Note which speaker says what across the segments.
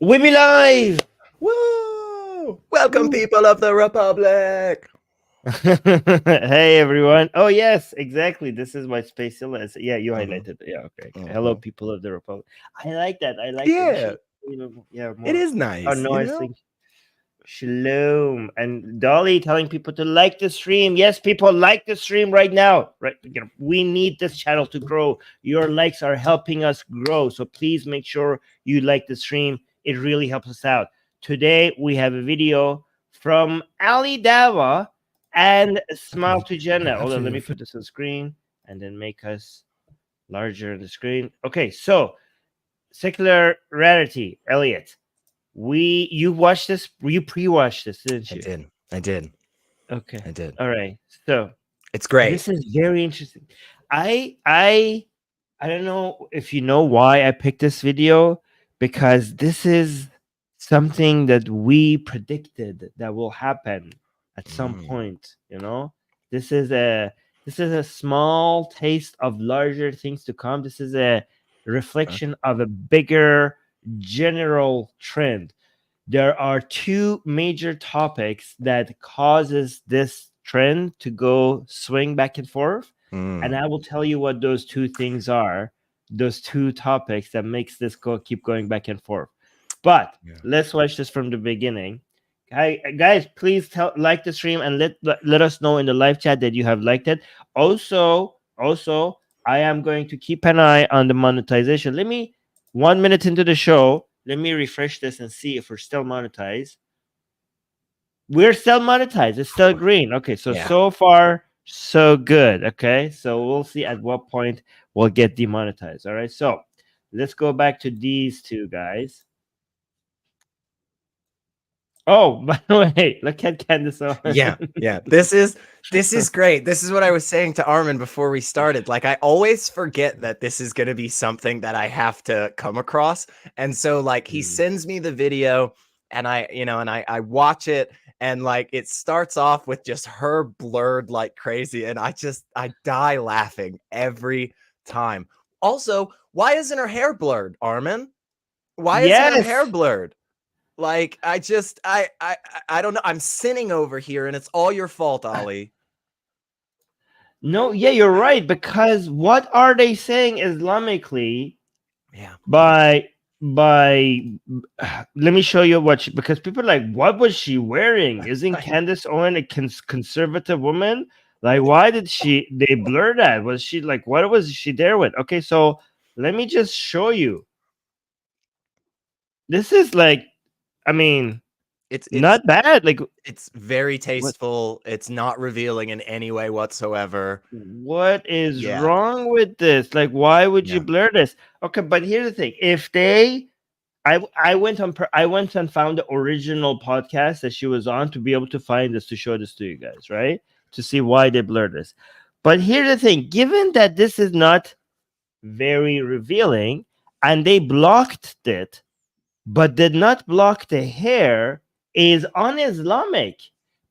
Speaker 1: We be live!
Speaker 2: Woo! Welcome,
Speaker 1: Woo.
Speaker 2: people of the Republic.
Speaker 1: Hey everyone. Oh yes, exactly. This is my space illness. Yeah, you
Speaker 2: Mhm,
Speaker 1: highlighted it. Yeah, okay. Hello,
Speaker 2: mhm.
Speaker 1: people of the Republic. I like that. I like that. We
Speaker 2: Yeah,
Speaker 1: should yeah,
Speaker 2: it
Speaker 1: more
Speaker 2: is nice, you know?
Speaker 1: noising. Shalom. And Dolly telling people to like the stream. Yes, people like the stream right now. Right. We need this channel to grow. Your likes are helping us grow. So please make sure you like the stream. It really helps us out. Today we have a video from Ali Dawa and Smile to Jenna. Hold on, let me put this on screen and then make us larger on the screen. Okay, so Secular Rarity, Elliot. You watched this, you pre-watched this, didn't
Speaker 2: I
Speaker 1: you?
Speaker 2: did. I did.
Speaker 1: Okay.
Speaker 2: I did.
Speaker 1: All right. So
Speaker 2: It's great.
Speaker 1: this is very interesting. I I I don't know if you know why I picked this video, because this is something that we predicted that will happen at some
Speaker 2: Mm,
Speaker 1: point, This is a small taste of larger things to come. This is a
Speaker 2: huh?
Speaker 1: reflection of a bigger general trend. There are two major topics that causes this trend to go swing back and forth, and
Speaker 2: Mm,
Speaker 1: I will tell you what those two things are, those two topics that makes this keep going back and forth. But
Speaker 2: yeah.
Speaker 1: let's watch this from the beginning. Guys, please like the stream and let us know in the live chat that you have liked it. Also, I am going to keep an eye on the monetization. Let me 1 minute into the show. Let me refresh this and see if we're still monetized. We're still monetized. It's still green. Okay,
Speaker 2: Yeah.
Speaker 1: so far so good. Okay, so we'll see at what point we'll get demonetized. All right, so let's go back to these two guys. Oh, by the way, look at Candice Owens.
Speaker 2: Yeah. Yeah. This is great. This is what I was saying to Armin before we started. Like, I always forget that this is going to be something that I have to come across. And so, like, he
Speaker 1: Mm.
Speaker 2: sends me the video and I watch it, and like it starts off with just her blurred like crazy. And I die laughing every time. Also, why isn't her hair blurred, Armin? Why isn't her hair
Speaker 1: Yes.
Speaker 2: blurred? Like, I don't know. I'm sinning over here, and it's all your fault, Ollie.
Speaker 1: No, yeah, you're right. Because what are they saying Islamically
Speaker 2: Yeah.
Speaker 1: by let me show you what because people are like, what was she wearing? Isn't Candice Owen a conservative woman? Like, why did they blur that? Was she like, what was she there with? Okay, so let me just show you. This is like, I mean,
Speaker 2: It's
Speaker 1: not bad. Like,
Speaker 2: it's very
Speaker 1: what
Speaker 2: tasteful. It's not revealing in any way whatsoever.
Speaker 1: what is
Speaker 2: Yeah.
Speaker 1: wrong with this? Like, why would you
Speaker 2: Yeah.
Speaker 1: blur this? Okay, but here's the thing: if they I went on I went and found the original podcast that she was on to be able to find this, to show this to you guys, right? To see why they blurred this. But here's the thing: given that this is not very revealing, and they blocked it, but did not block the hair, is un-Islamic.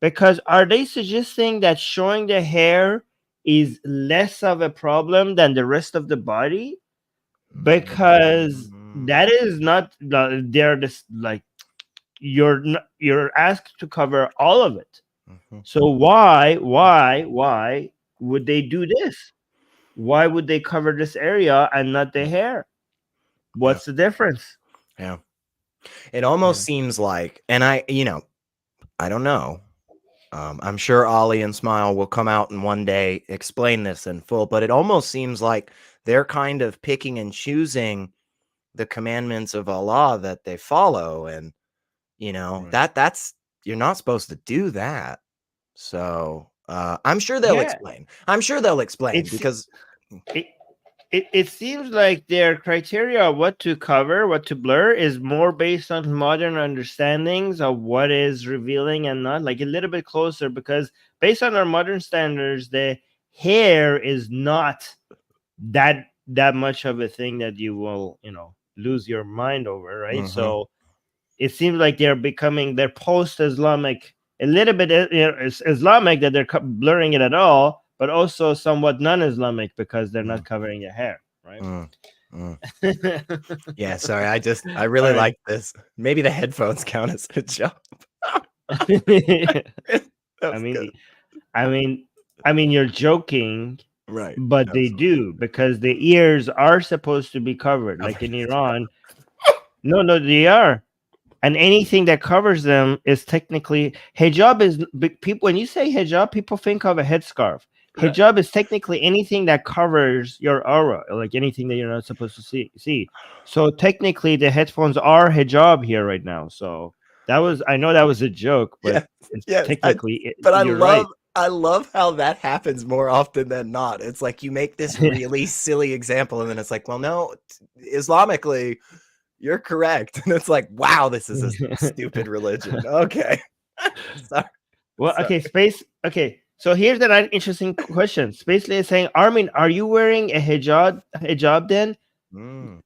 Speaker 1: Because are they suggesting that showing the hair is less of a problem than the rest of the body? Because
Speaker 2: Mm,
Speaker 1: that is not they're just like, you're asked to cover all of it.
Speaker 2: mhm.
Speaker 1: So why would they do this? Why would they cover this area and not the hair?
Speaker 2: Yeah.
Speaker 1: What's the difference?
Speaker 2: Yeah. It
Speaker 1: Yeah.
Speaker 2: almost seems like, and I don't know. I'm sure Ollie and Smile will come out and one day explain this in full, but it almost seems like they're kind of picking and choosing the commandments of Allah that they follow. And,
Speaker 1: Right.
Speaker 2: that's, you're not supposed to do that. So I'm sure they'll
Speaker 1: Yeah,
Speaker 2: explain. I'm sure they'll explain
Speaker 1: it's
Speaker 2: because,
Speaker 1: it, it seems like their criteria of what to cover, what to blur, is more based on modern understandings of what is revealing and not, like a little bit closer, because based on our modern standards, the hair is not that much of a thing that you will, lose your mind over, right?
Speaker 2: Mhm,
Speaker 1: So it seems like they're post-Islamic, a little bit, Islamic, that they're blurring it at all, but also somewhat non-Islamic because they're
Speaker 2: mm,
Speaker 1: not covering their hair, right?
Speaker 2: mm. Yeah, sorry. I really like this. Maybe the headphones count as a job.
Speaker 1: I mean, you're joking,
Speaker 2: right?
Speaker 1: but they do, because the ears are supposed to be covered, like in Iran. No, they are. And anything that covers them is technically hijab. Is people, when you say hijab, people think of a headscarf.
Speaker 2: Right.
Speaker 1: Hijab is technically anything that covers your aura, like anything that you're not supposed to see. So technically, the headphones are hijab here right now. So I know that was a joke, but it's technically, you're right.
Speaker 2: I love how that happens more often than not. It's like you make this really silly example, and then it's like, well, no, Islamically, you're correct. And it's like, wow, this is a stupid religion. Okay. Sorry.
Speaker 1: Well, okay, Space. Okay, so here's an interesting question. Spacely is saying, Armin, are you wearing a hijab then?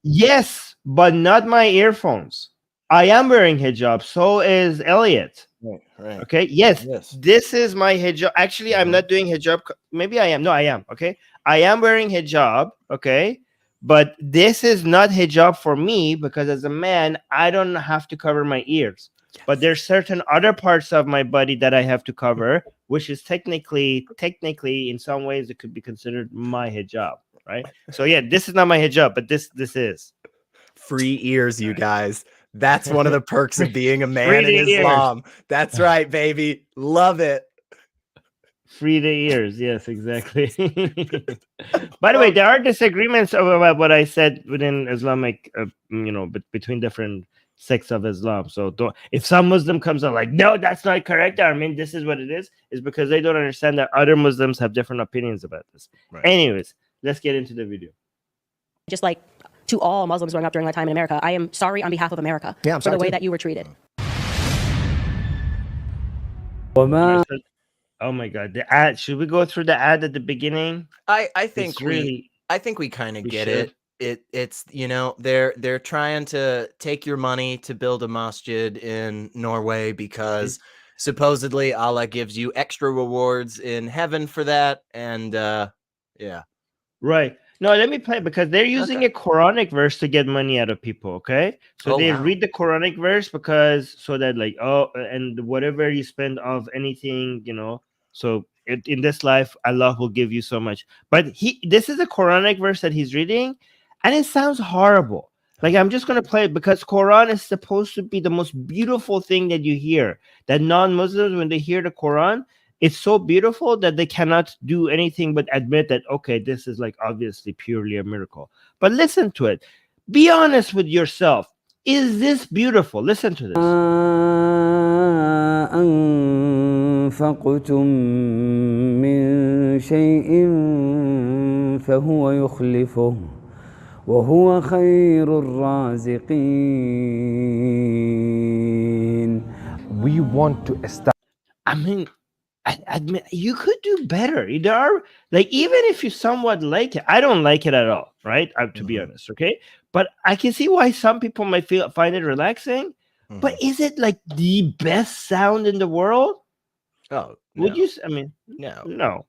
Speaker 1: Yes, but not my earphones. I am wearing hijab. So is Elliot.
Speaker 2: Right.
Speaker 1: Okay. Yes. This is my hijab. Actually, I'm not doing hijab. Maybe I am. No, I am. Okay. I am wearing hijab. Okay. But this is not hijab for me, because as a man, I don't have to cover my ears. Yes. But there's certain other parts of my body that I have to cover, which is technically, in some ways, it could be considered my hijab. Right. So yeah, this is not my hijab, but this is.
Speaker 2: Free ears, you guys. That's one of the perks of being a man in Islam. Ears. That's right, baby. Love it.
Speaker 1: Free the ears. Yes, exactly. By the way, there are disagreements about what I said within Islamic, between different sects of Islam. So if some Muslim comes out like, no, that's not correct, Armin, this is what it is because they don't understand that other Muslims have different opinions about this. Right. Anyways, let's get into the video.
Speaker 3: Just like to all Muslims growing up during that time in America, I am sorry on behalf of America for the way that you were treated.
Speaker 1: Oh my God, the ad. Should we go through the ad at the beginning?
Speaker 2: I think we kind of get it. It's they're trying to take your money to build a masjid in Norway because supposedly Allah gives you extra rewards in heaven for that, and yeah.
Speaker 1: Right. No, let me play, because they're using a Quranic verse to get money out of people. Okay, so they read the Quranic verse so that like, and whatever you spend of anything, so in this life, Allah will give you so much. But this is a Quranic verse that he's reading, and it sounds horrible. Like, I'm just gonna play it because Quran is supposed to be the most beautiful thing that you hear. That non-Muslims, when they hear the Quran, it's so beautiful that they cannot do anything but admit that, okay, this is like obviously purely a miracle. But listen to it. Be honest with yourself. Is this beautiful? Listen to this.
Speaker 4: أنفقتم من شيء فهو يخلفه وهو خير الرازقين.
Speaker 5: We want to establish.
Speaker 1: I mean, I admit you could do better. There are, like, even if you somewhat like it, I don't like it at all, right? To be honest, okay? But I can see why some people might find it relaxing. But is it like the best sound in the world?
Speaker 2: Oh,
Speaker 1: no. Would you? I mean,
Speaker 2: no.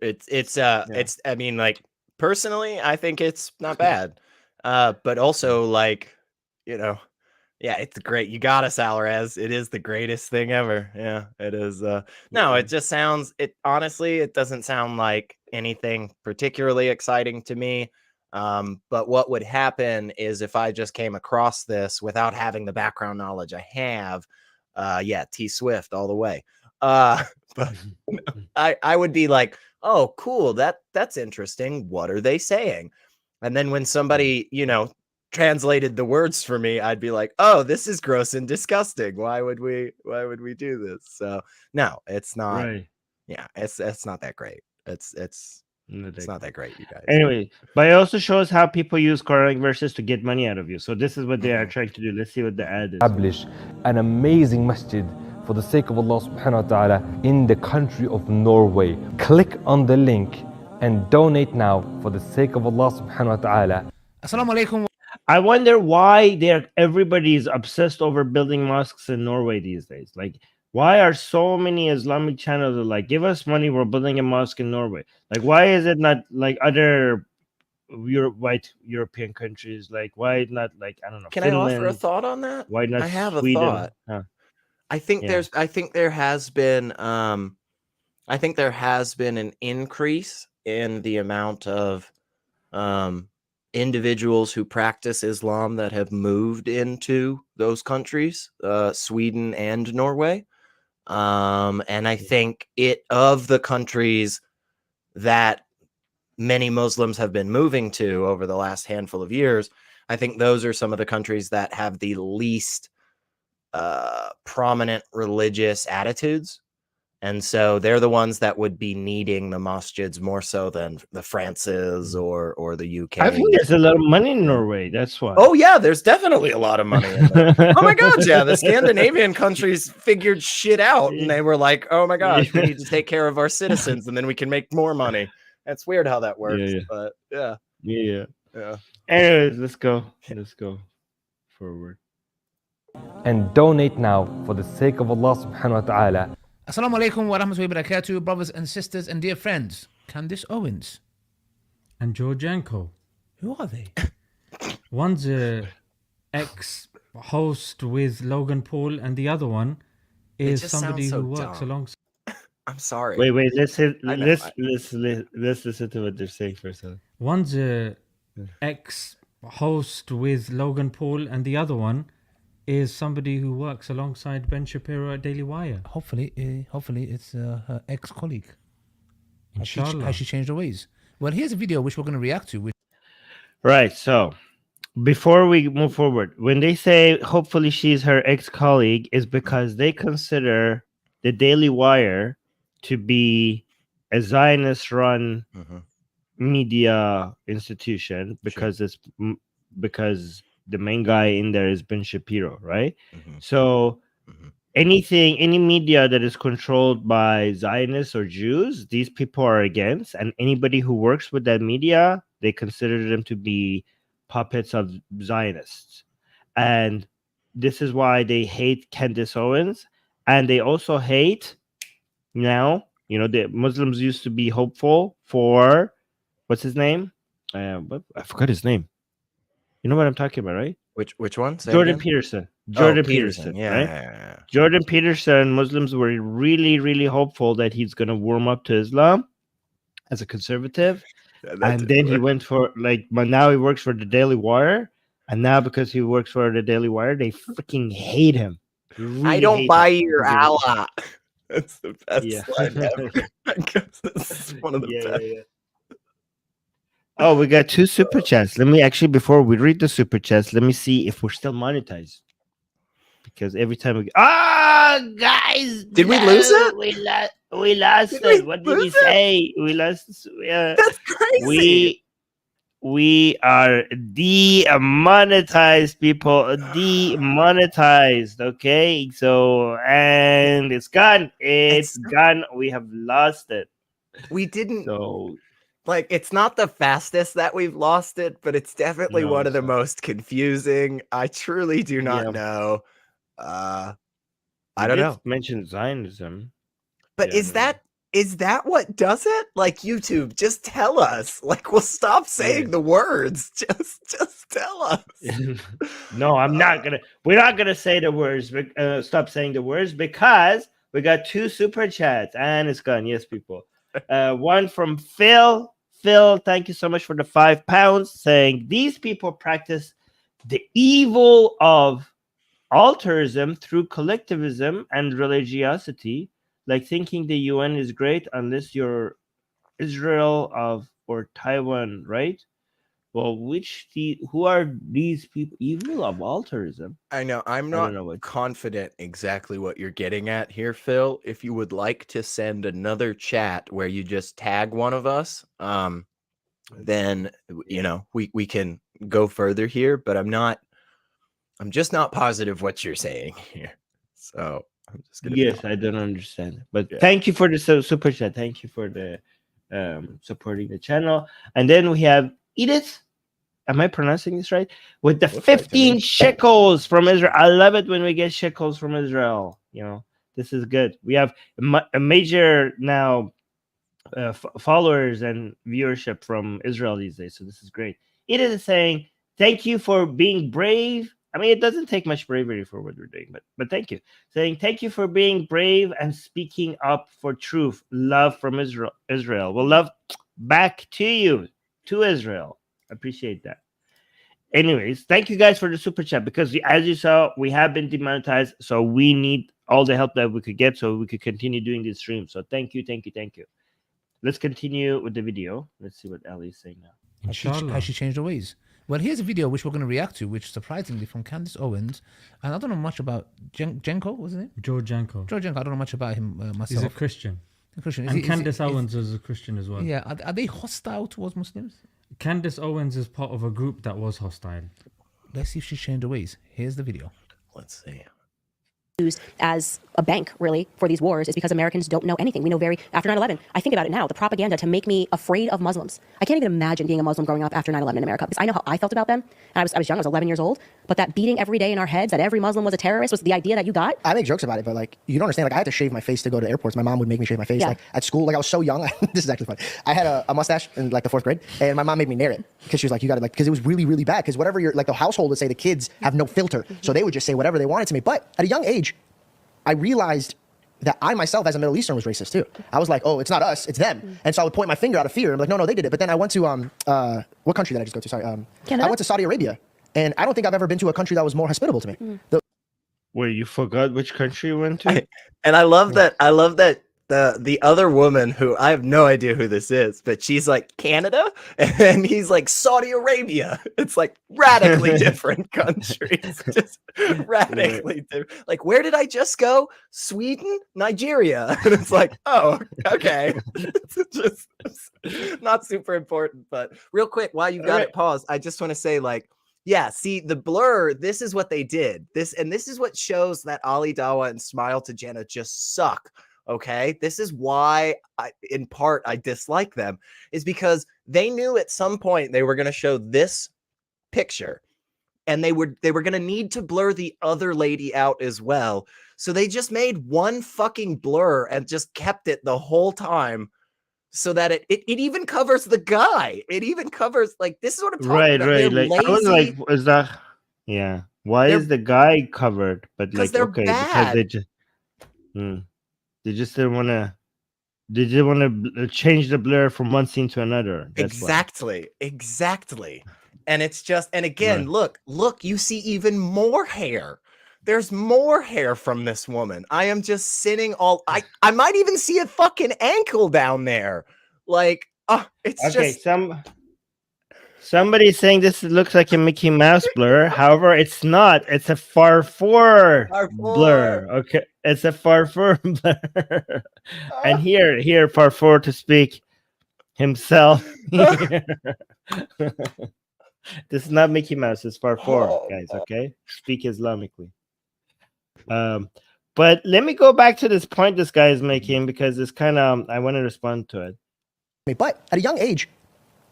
Speaker 2: It's I mean, like, personally, I think it's not bad. But also, like, yeah, it's great. You got us, Alvarez. It is the greatest thing ever. Yeah, it is. No, it just sounds, honestly, it doesn't sound like anything particularly exciting to me. But what would happen is if I just came across this without having the background knowledge I have, T Swift all the way. But I would be like, oh, cool. That's interesting. What are they saying? And then when somebody, translated the words for me, I'd be like, oh, this is gross and disgusting. Why would we do this? So no, it's not. Right. Yeah, it's not that great. It's not that great, you guys.
Speaker 1: Anyway, but it also shows how people use Quranic verses to get money out of you. So this is what they are trying to do. Let's see what the ad is.
Speaker 5: Establish an amazing masjid for the sake of Allah subhanahu wa ta'ala in the country of Norway. Click on the link and donate now for the sake of Allah subhanahu wa ta'ala.
Speaker 6: Assalamu alaikum.
Speaker 1: I wonder why everybody is obsessed over building mosques in Norway these days. Like, why are so many Islamic channels like, give us money, we're building a mosque in Norway? Like, why is it not like other white European countries, like why not, like, I don't know,
Speaker 2: Can
Speaker 1: Finland?
Speaker 2: I offer a thought on that?
Speaker 1: Why not
Speaker 2: I have
Speaker 1: Sweden?
Speaker 2: a thought.
Speaker 1: Huh.
Speaker 2: I think
Speaker 1: Yeah.
Speaker 2: there has been an increase in the amount of individuals who practice Islam that have moved into those countries, Sweden and Norway. And I think of the countries that many Muslims have been moving to over the last handful of years, I think those are some of the countries that have the least prominent religious attitudes. And so they're the ones that would be needing the masjids more so than the Frances or the UK.
Speaker 1: I think there's a lot of money in Norway. That's why.
Speaker 2: Oh yeah, there's definitely a lot of money in there. Oh my God, yeah, the Scandinavian countries figured shit out, and they were like, "Oh my gosh, we need to take care of our citizens, and then we can make more money." That's weird how that works, but yeah.
Speaker 1: Anyways, let's go forward.
Speaker 5: And donate now for the sake of Allah subhanahu wa ta'ala.
Speaker 6: Assalamu alaikum wa rahmatullahi wa barakatuh, brothers and sisters and dear friends. Candice Owens.
Speaker 7: And Georgianko.
Speaker 6: Who are they?
Speaker 7: One's a ex-host with Logan Paul, and the other one is somebody who works alongside.
Speaker 2: I'm sorry.
Speaker 1: Wait. Let's listen to what they're saying for a second.
Speaker 7: One's a ex-host with Logan Paul, and the other one is somebody who works alongside Ben Shapiro at Daily Wire.
Speaker 6: Hopefully it's her ex-colleague.
Speaker 7: Inshallah.
Speaker 6: Has she changed her ways? Well, here's a video which we're going to react to.
Speaker 1: Right, so before we move forward, when they say hopefully she's her ex-colleague, is because they consider the Daily Wire to be a Zionist-run media institution because because the main guy in there is Ben Shapiro, right? So any media that is controlled by Zionists or Jews, these people are against, and anybody who works with that media, they consider them to be puppets of Zionists. And this is why they hate Candice Owens, and they also hate now, the Muslims used to be hopeful for, what's his name? I forgot his name. You know what I'm talking about, right?
Speaker 2: Which one?
Speaker 1: Jordan Peterson. Peterson.
Speaker 2: Yeah,
Speaker 1: right?
Speaker 2: yeah.
Speaker 1: Jordan Peterson, Muslims were really, really hopeful that he's going to warm up to Islam as a conservative. And then he went for, but now he works for the Daily Wire. And now because he works for the Daily Wire, they freaking hate him. Really
Speaker 2: I don't buy your Allah. That's the best line ever. I guess this is one of the best.
Speaker 1: Yeah. Oh, we got 2 super chats. Let me actually, before we read the super chats, let me see if we're still monetized. Because every time we guys,
Speaker 2: did we lose it?
Speaker 1: We lost it. What did we say? We lost.
Speaker 2: That's crazy.
Speaker 1: We are demonetized, people. Demonetized. Okay, so and it's gone. It's gone. We have lost it.
Speaker 2: We didn't.
Speaker 1: So.
Speaker 2: It's not the fastest that we've lost it, but it's definitely one of the most confusing. I truly do not know. I don't know.
Speaker 1: Mention Zionism.
Speaker 2: But is that what does it? YouTube, just tell us. We'll stop saying the words. Just tell us.
Speaker 1: No, we're not gonna say the words. Stop saying the words because we got 2 super chats and it's gone. Yes, people. One from Phil. Phil, thank you so much for the £5, saying these people practice the evil of altruism through collectivism and religiosity, like thinking the UN is great unless you're Israel or Taiwan, right? Well, who are these people? Evil of altruism?
Speaker 2: I know. I'm not confident exactly what you're getting at here, Phil. If you would like to send another chat where you just tag one of us, then we can go further here. But I'm just not positive what you're saying here. So I'm just gonna.
Speaker 1: I don't understand. But thank you for the super chat. Thank you for the supporting the channel. And then we have Edith. Am I pronouncing this right? With the 15 shekels from Israel. I love it when we get shekels from Israel. This is good. We have a major now followers and viewership from Israel these days. So this is great. It is saying, thank you for being brave. I mean, it doesn't take much bravery for what we're doing, but thank you. Saying, thank you for being brave and speaking up for truth. Love from Israel. Well, love back to you, to Israel. Appreciate that. Anyways, thank you guys for the super chat, because as you saw, we have been demonetized, so we need all the help that we could get so we could continue doing this stream. So thank you. Let's continue with the video. Let's see what Ali is saying now.
Speaker 6: How she changed her ways. Well, here's a video which we're going to react to, which surprisingly from Candice Owens, and I don't know much about Jenko, what's his name?
Speaker 7: George Janko.
Speaker 6: I don't know much about him myself.
Speaker 7: He's a Christian. And Candice Owens is a Christian as well.
Speaker 6: Yeah, are they hostile towards Muslims?
Speaker 7: Candice Owens is part of a group that was hostile.
Speaker 6: Let's see if she changed her ways. Here's the video.
Speaker 2: Let's see.
Speaker 3: Used as a bank, really, for these wars is because Americans don't know anything. We know after 9/11, I think about it now, the propaganda to make me afraid of Muslims. I can't even imagine being a Muslim growing up after 9/11 in America, because I know how I felt about them. And I was young, I was 11 years old, but that beating every day in our heads that every Muslim was a terrorist was the idea that you got.
Speaker 8: I make jokes about it, but like, you don't understand. Like, I had to shave my face to go to airports. My mom would make me shave my face.
Speaker 3: Yeah.
Speaker 8: Like at school, like I was so young. This is actually funny. I had a mustache in like the 4th grade, and my mom made me nair it because she was like, you got to like, because it was really, really bad. Because whatever the household would say, the kids have no filter, so they would just say whatever they wanted to me. But at a young age, I realized that I myself, as a Middle Eastern, was racist too. I was like, oh, it's not us, it's them. And so I would point my finger out of fear. I'm like, no, they did it. But then I went to, what country did I just go to? Sorry.
Speaker 3: Canada?
Speaker 8: I went to Saudi Arabia. And I don't think I've ever been to a country that was more hospitable to me.
Speaker 1: Wait, you forgot which country you went to?
Speaker 2: And I love that the other woman, who I have no idea who this is, but she's like, Canada, and he's like, Saudi Arabia. It's like radically different countries, just radically different. Like, where did I just go? Sweden, Nigeria. And it's like, oh, okay. It's just not super important. But real quick, while you got it paused, I just want to say, like, yeah, see the blur, this is what they did. This is what shows that Ali Dawa and Smile to Jenna just suck. Okay, this is why in part I dislike them, is because they knew at some point they were going to show this picture, and they were going to need to blur the other lady out as well. So they just made one fucking blur and just kept it the whole time, so that it even covers the guy. It even covers, like, this is what I'm talking about.
Speaker 1: Right. Like, I was like, is that? Yeah. Why is the guy covered? But like,
Speaker 2: they're
Speaker 1: okay,
Speaker 2: bad.
Speaker 1: because they just. They just didn't want to. They didn't want to change the blur from one scene to another. That's
Speaker 2: exactly. And it's just, and again, look, you see even more hair. There's more hair from this woman. I am just sitting I might even see a fucking ankle down there. Like, it's
Speaker 1: okay,
Speaker 2: just.
Speaker 1: Somebody's saying this looks like a Mickey Mouse blur. However, it's not. It's a Farfour blur. Okay, it's a Farfour blur. And here, Farfour to speak himself. This is not Mickey Mouse. It's Farfour, guys. Okay, speak Islamically. But let me go back to this point this guy is making, because it's kind of, I want to respond to it.
Speaker 8: But at a young age,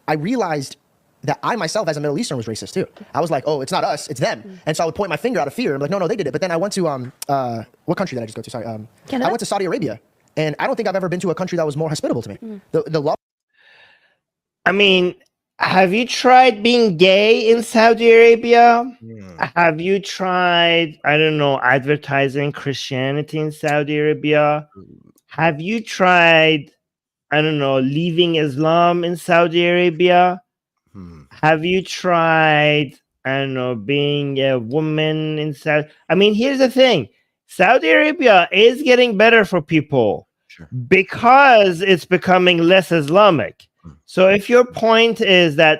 Speaker 8: I realized that I myself, as a Middle Eastern, was racist too. I was like, oh, it's not us, it's them. And so I would point my finger out of fear. I'm like, no, they did it. But then I went to, what country did I just go to? Sorry.
Speaker 3: Canada?
Speaker 8: I went to Saudi Arabia. And I don't think I've ever been to a country that was more hospitable to me. The love.
Speaker 1: I mean, have you tried being gay in Saudi Arabia? Have you tried, I don't know, advertising Christianity in Saudi Arabia? Have you tried, I don't know, leaving Islam in Saudi Arabia? Have you tried, I don't know, being a woman in Saudi? I mean, here's the thing. Saudi Arabia is getting better for people because it's becoming less Islamic. So if your point is that,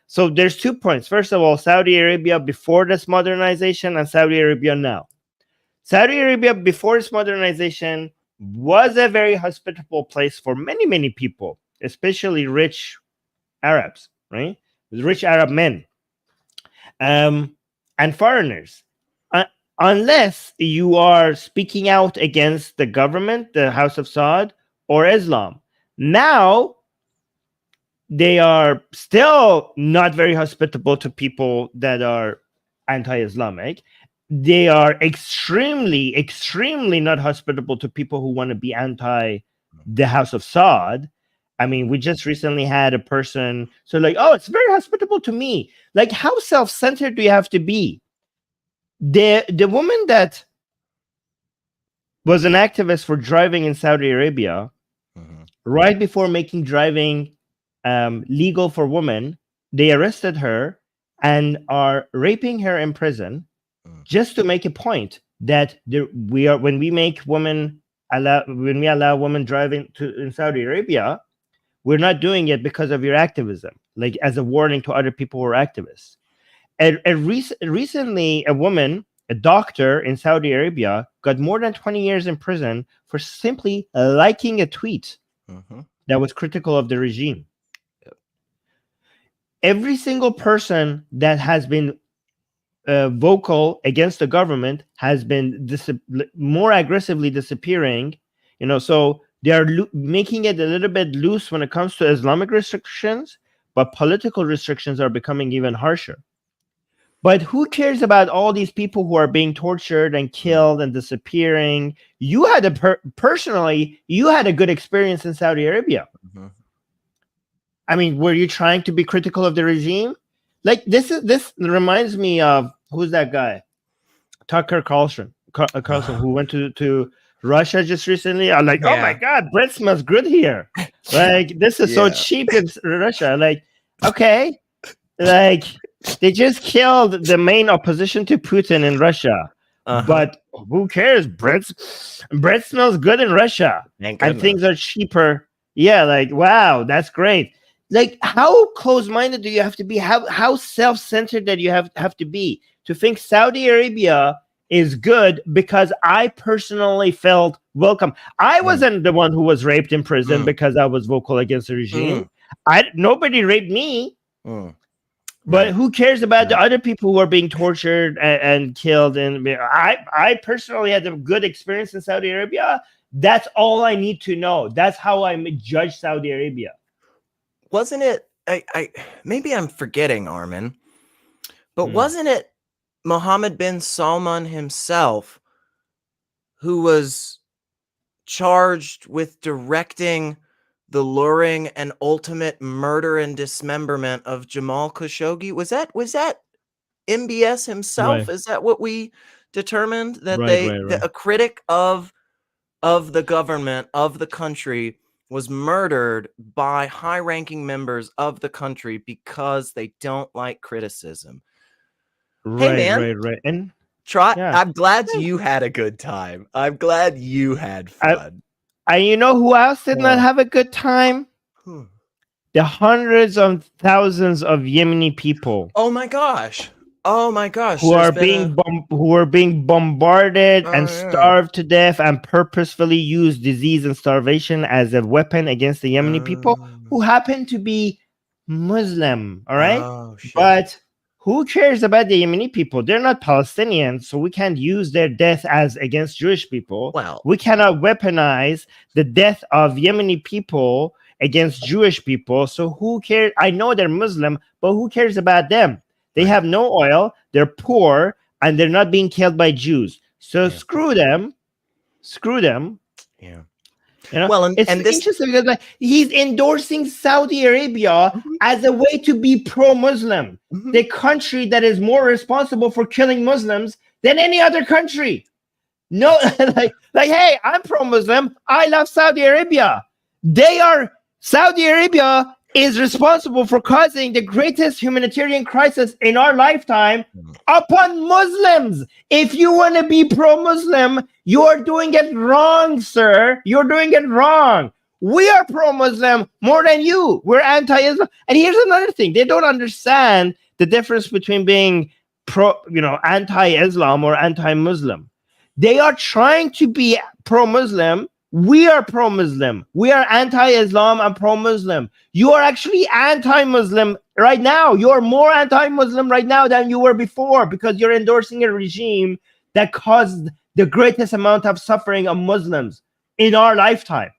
Speaker 1: so there's 2 points. First of all, Saudi Arabia before this modernization and Saudi Arabia now. Saudi Arabia before its modernization was a very hospitable place for many, many people, especially rich Arabs, right? Rich Arab men and foreigners. Unless you are speaking out against the government, the House of Saud, or Islam. Now, they are still not very hospitable to people that are anti-Islamic. They are extremely, extremely not hospitable to people who want to be anti the House of Saud. I mean, we just recently had a person, so like, oh, it's very hospitable to me. Like, how self-centered do you have to be? The woman that was an activist for driving in Saudi Arabia, right before making driving legal for women, they arrested her and are raping her in prison just to make a point that when we allow women driving in Saudi Arabia, we're not doing it because of your activism, like as a warning to other people who are activists. And recently, a doctor in Saudi Arabia, got more than 20 years in prison for simply liking a tweet that was critical of the regime. Every single person that has been vocal against the government has been more aggressively disappearing. So they are making it a little bit loose when it comes to Islamic restrictions, but political restrictions are becoming even harsher. But who cares about all these people who are being tortured and killed and disappearing? You had personally, you had a good experience in Saudi Arabia. I mean, were you trying to be critical of the regime? Like this reminds me of, who's that guy? Tucker Carlson, who went to Russia just recently. I'm like, oh my God, bread smells good here. Like, this is so cheap in Russia. Like, okay, like they just killed the main opposition to Putin in Russia. But who cares? Bread smells good in Russia, and things are cheaper. Yeah, like, wow, that's great. Like, how close-minded do you have to be? How self-centered that you have to be to think Saudi Arabia is good because I personally felt welcome. I wasn't the one who was raped in prison because I was vocal against the regime. Nobody raped me. But who cares about the other people who are being tortured and killed? And I personally had a good experience in Saudi Arabia. That's all I need to know. That's how I judge Saudi Arabia.
Speaker 2: Wasn't it? I maybe I'm forgetting, Armin, but wasn't it Mohammed bin Salman himself who was charged with directing the luring and ultimate murder and dismemberment of Jamal Khashoggi? Was that MBS himself? Right. Is that what we determined, that a critic of the government of the country was murdered by high-ranking members of the country because they don't like criticism? Hey, man.
Speaker 1: Right. And
Speaker 2: I'm glad you had a good time. I'm glad you had fun.
Speaker 1: And you know who else did not have a good time? The hundreds of thousands of Yemeni people.
Speaker 2: Oh my gosh.
Speaker 1: Who are being bombarded and starved to death, and purposefully use disease and starvation as a weapon against the Yemeni people who happen to be Muslim. All right. But who cares about the Yemeni people? They're not Palestinians, so we can't use their death as against Jewish people.
Speaker 2: Well,
Speaker 1: we cannot weaponize the death of Yemeni people against Jewish people. So who cares? I know they're Muslim, but who cares about them? They have no oil, they're poor, and they're not being killed by Jews. So screw them.
Speaker 2: Yeah.
Speaker 1: Well, and this interesting because like, he's endorsing Saudi Arabia as a way to be pro-Muslim, the country that is more responsible for killing Muslims than any other country. No, like, hey, I'm pro-Muslim. I love Saudi Arabia. Saudi Arabia is responsible for causing the greatest humanitarian crisis in our lifetime upon Muslims. If you want to be pro-Muslim, you're doing it wrong, sir. You're doing it wrong. We are pro-Muslim more than you. We're anti-Islam. And here's another thing. They don't understand the difference between being anti-Islam or anti-Muslim. They are trying to be pro-Muslim. We are pro-Muslim. We are anti-Islam and pro-Muslim. You are actually anti-Muslim right now. You are more anti-Muslim right now than you were before because you're endorsing a regime that caused the greatest amount of suffering of Muslims in our lifetime.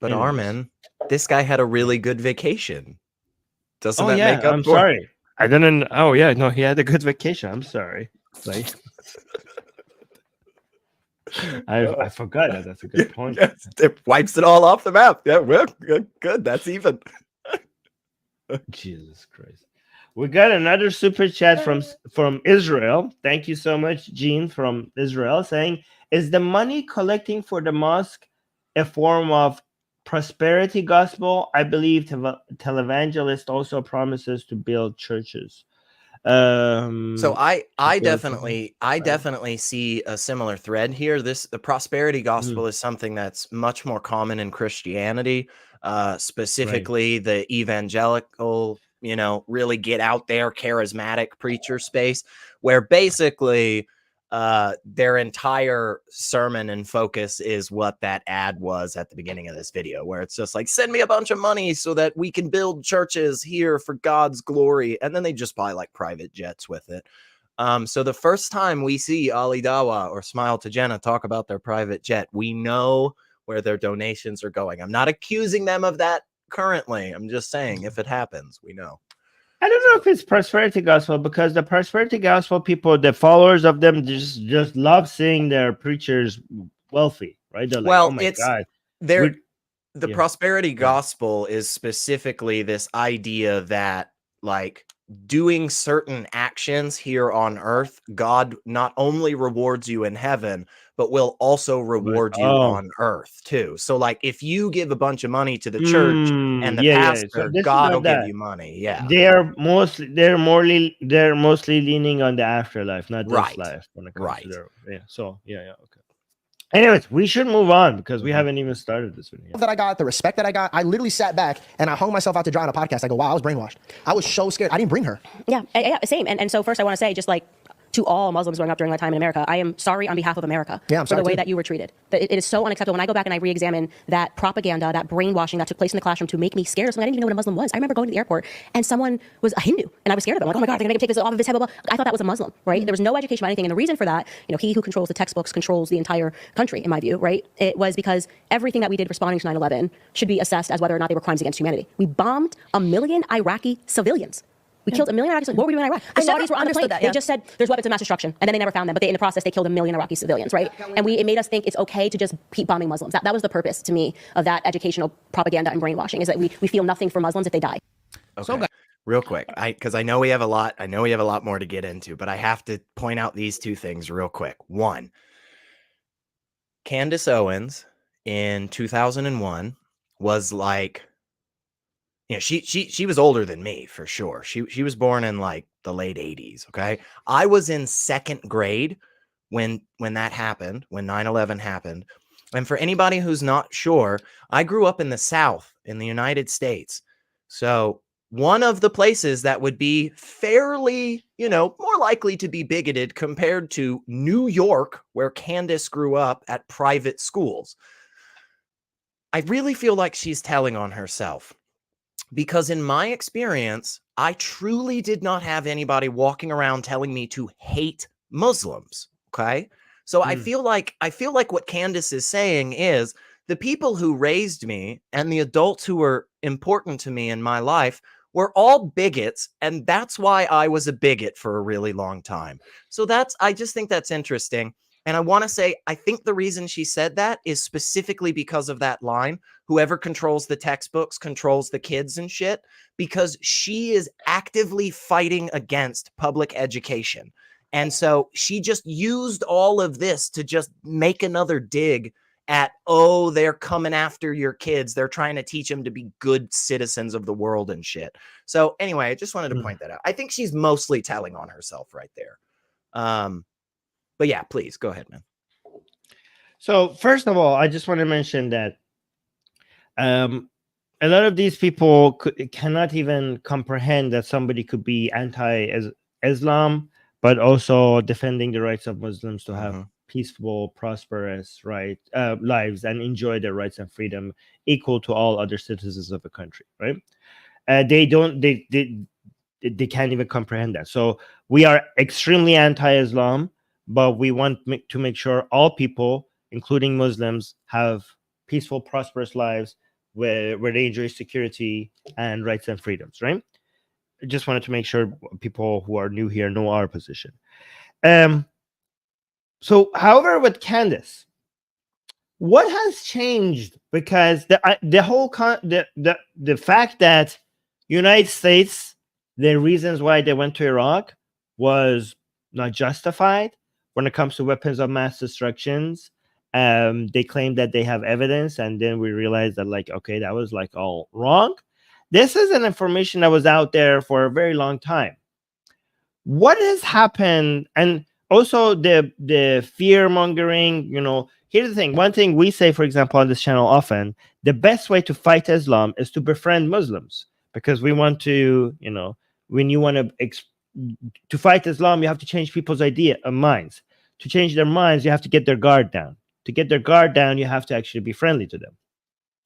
Speaker 2: But Armin, this guy had a really good vacation. Doesn't that make up
Speaker 1: I'm
Speaker 2: for it?
Speaker 1: sorry. I didn't. Oh, yeah. No, he had a good vacation. I'm sorry. Like... I forgot that. That's a good point.
Speaker 2: Yes, it wipes it all off the map. Yeah, well, good. That's even.
Speaker 1: Jesus Christ. We got another super chat from Israel. Thank you so much, Gene from Israel, saying, is the money collecting for the mosque a form of prosperity gospel? I believe televangelist also promises to build churches.
Speaker 2: So I definitely see a similar thread here. The prosperity gospel is something that's much more common in Christianity, specifically the evangelical, really get out there charismatic preacher space, where basically their entire sermon and focus is what that ad was at the beginning of this video, where it's just like, send me a bunch of money so that we can build churches here for God's glory. And then they just buy like private jets with it. So the first time we see Ali Dawa or Smile to Jenna talk about their private jet, we know where their donations are going. I'm not accusing them of that currently. I'm just saying if it happens, we know.
Speaker 1: I don't know if it's prosperity gospel, because the prosperity gospel people, the followers of them, just love seeing their preachers wealthy, right? They're like,
Speaker 2: well,
Speaker 1: oh my God.
Speaker 2: The prosperity gospel is specifically this idea that like doing certain actions here on earth, God not only rewards you in heaven, but will also reward you on earth too. So like if you give a bunch of money to the church and the pastor,
Speaker 1: so
Speaker 2: God will give you money. Yeah.
Speaker 1: They're mostly leaning on the afterlife, not this life when it comes to their okay. Anyways, we should move on because we haven't even started this video.
Speaker 8: That I got, the respect that I got, I literally sat back and I hung myself out to dry on a podcast. I go, wow, I was brainwashed. I was so scared. I didn't bring her.
Speaker 3: Yeah, same. And so first I want to say, just like to all Muslims growing up during my time in America, I am sorry on behalf of America for the way that you were treated. It is so unacceptable. When I go back and I re-examine that propaganda, that brainwashing that took place in the classroom to make me scared of something, I didn't even know what a Muslim was. I remember going to the airport and someone was a Hindu and I was scared of them. Like, oh my God, they're gonna make him take this off of his head. Blah, blah. I thought that was a Muslim, right? There was no education about anything. And the reason for that, he who controls the textbooks controls the entire country, in my view, right? It was because everything that we did responding to 9/11 should be assessed as whether or not they were crimes against humanity. We bombed 1 million Iraqi civilians. We killed 1 million Iraqis. What were we doing in Iraq? The Saudis were on the plane. They just said there's weapons of mass destruction, and then they never found them. But in the process, they killed 1 million Iraqi civilians, right? And it made us think it's okay to just keep bombing Muslims. That was the purpose to me of that educational propaganda and brainwashing, is that we feel nothing for Muslims if they die.
Speaker 2: Okay. So, real quick, because I know we have a lot. I know we have a lot more to get into, but I have to point out these two things real quick. One, Candice Owens in 2001 was like, she was older than me for sure. She was born in like the late 80s. Okay. I was in second grade when that happened, when 9/11 happened. And for anybody who's not sure, I grew up in the South in the United States. So one of the places that would be fairly, more likely to be bigoted compared to New York, where Candice grew up at private schools. I really feel like she's telling on herself. Because in my experience, I truly did not have anybody walking around telling me to hate Muslims. Okay. So I feel like what Candice is saying is the people who raised me and the adults who were important to me in my life were all bigots. And that's why I was a bigot for a really long time. So I just think that's interesting. And I want to say, I think the reason she said that is specifically because of that line, whoever controls the textbooks controls the kids and shit, because she is actively fighting against public education. And so she just used all of this to just make another dig at, oh, they're coming after your kids. They're trying to teach them to be good citizens of the world and shit. So anyway, I just wanted to point that out. I think she's mostly telling on herself right there. But yeah, please go ahead, man.
Speaker 1: So first of all, I just want to mention that a lot of these people cannot even comprehend that somebody could be anti-Islam, but also defending the rights of Muslims to have peaceful, prosperous lives and enjoy their rights and freedom equal to all other citizens of the country, right? They can't even comprehend that. So we are extremely anti-Islam, but we want to make sure all people, including Muslims, have peaceful, prosperous lives where they enjoy security and rights and freedoms, right? I just wanted to make sure people who are new here know our position. So, however, with Candice, what has changed? Because the whole the fact that United States, the reasons why they went to Iraq was not justified when it comes to weapons of mass destructions. They claim that they have evidence, and then we realized that, like, okay, that was like all wrong. This is an information that was out there for a very long time. What has happened? And also the fear mongering, here's the thing. One thing we say, for example, on this channel often, the best way to fight Islam is to befriend Muslims, because we want to, when you want to fight Islam, you have to change people's minds. To change their minds, you have to get their guard down. To get their guard down, you have to actually be friendly to them,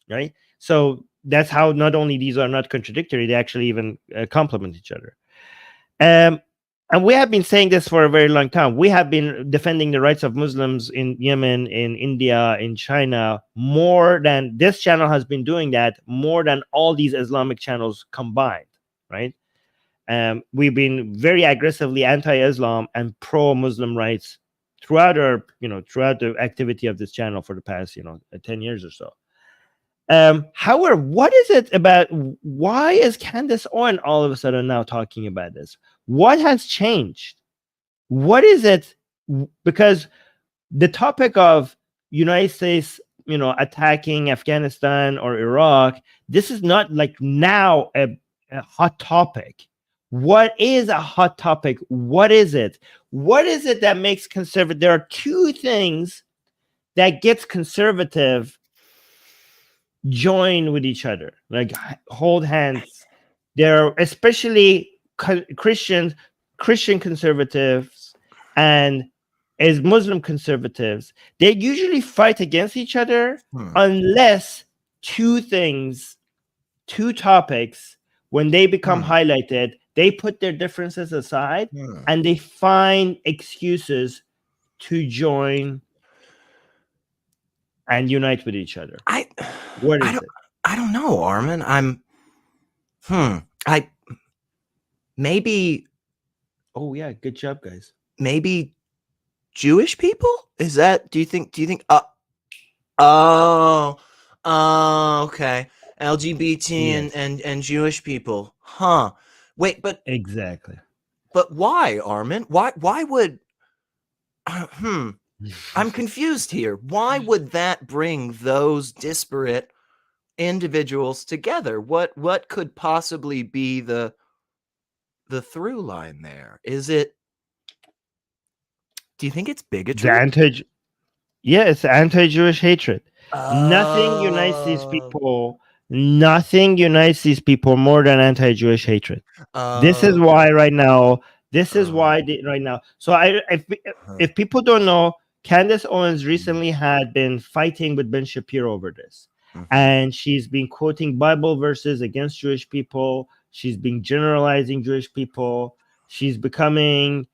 Speaker 1: right? So that's how not only these are not contradictory, they actually even complement each other. And we have been saying this for a very long time. We have been defending the rights of Muslims in Yemen, in India, in China, more than this channel has been doing that, more than all these Islamic channels combined, right? We've been very aggressively anti-Islam and pro-Muslim rights throughout throughout the activity of this channel for the past, 10 years or so. However, what is it about? Why is Candice Owens all of a sudden now talking about this? What has changed? What is it? Because the topic of United States, attacking Afghanistan or Iraq, this is not like now a hot topic. What is a hot topic? What is it? What is it that makes conservative? There are two things that gets conservative join with each other, like hold hands. There are especially Christian conservatives and as Muslim conservatives, they usually fight against each other unless two topics, when they become highlighted, they put their differences aside and they find excuses to join and unite with each other. What is it?
Speaker 2: I don't know, Armin. Maybe.
Speaker 1: Oh yeah, good job, guys.
Speaker 2: Maybe Jewish people? Is that? Do you think? Oh, okay. LGBT and Jewish people, huh? Wait, but
Speaker 1: exactly.
Speaker 2: But why, Armin? Why would? I'm confused here. Why would that bring those disparate individuals together? What could possibly be the through line there? Is it? Do you think it's bigotry?
Speaker 1: It's anti-Jewish hatred. Nothing unites these people. Nothing unites these people more than anti-Jewish hatred. This is why right now. So if people don't know, Candice Owens recently had been fighting with Ben Shapiro over this. And she's been quoting Bible verses against Jewish people. She's been generalizing Jewish people. She's becoming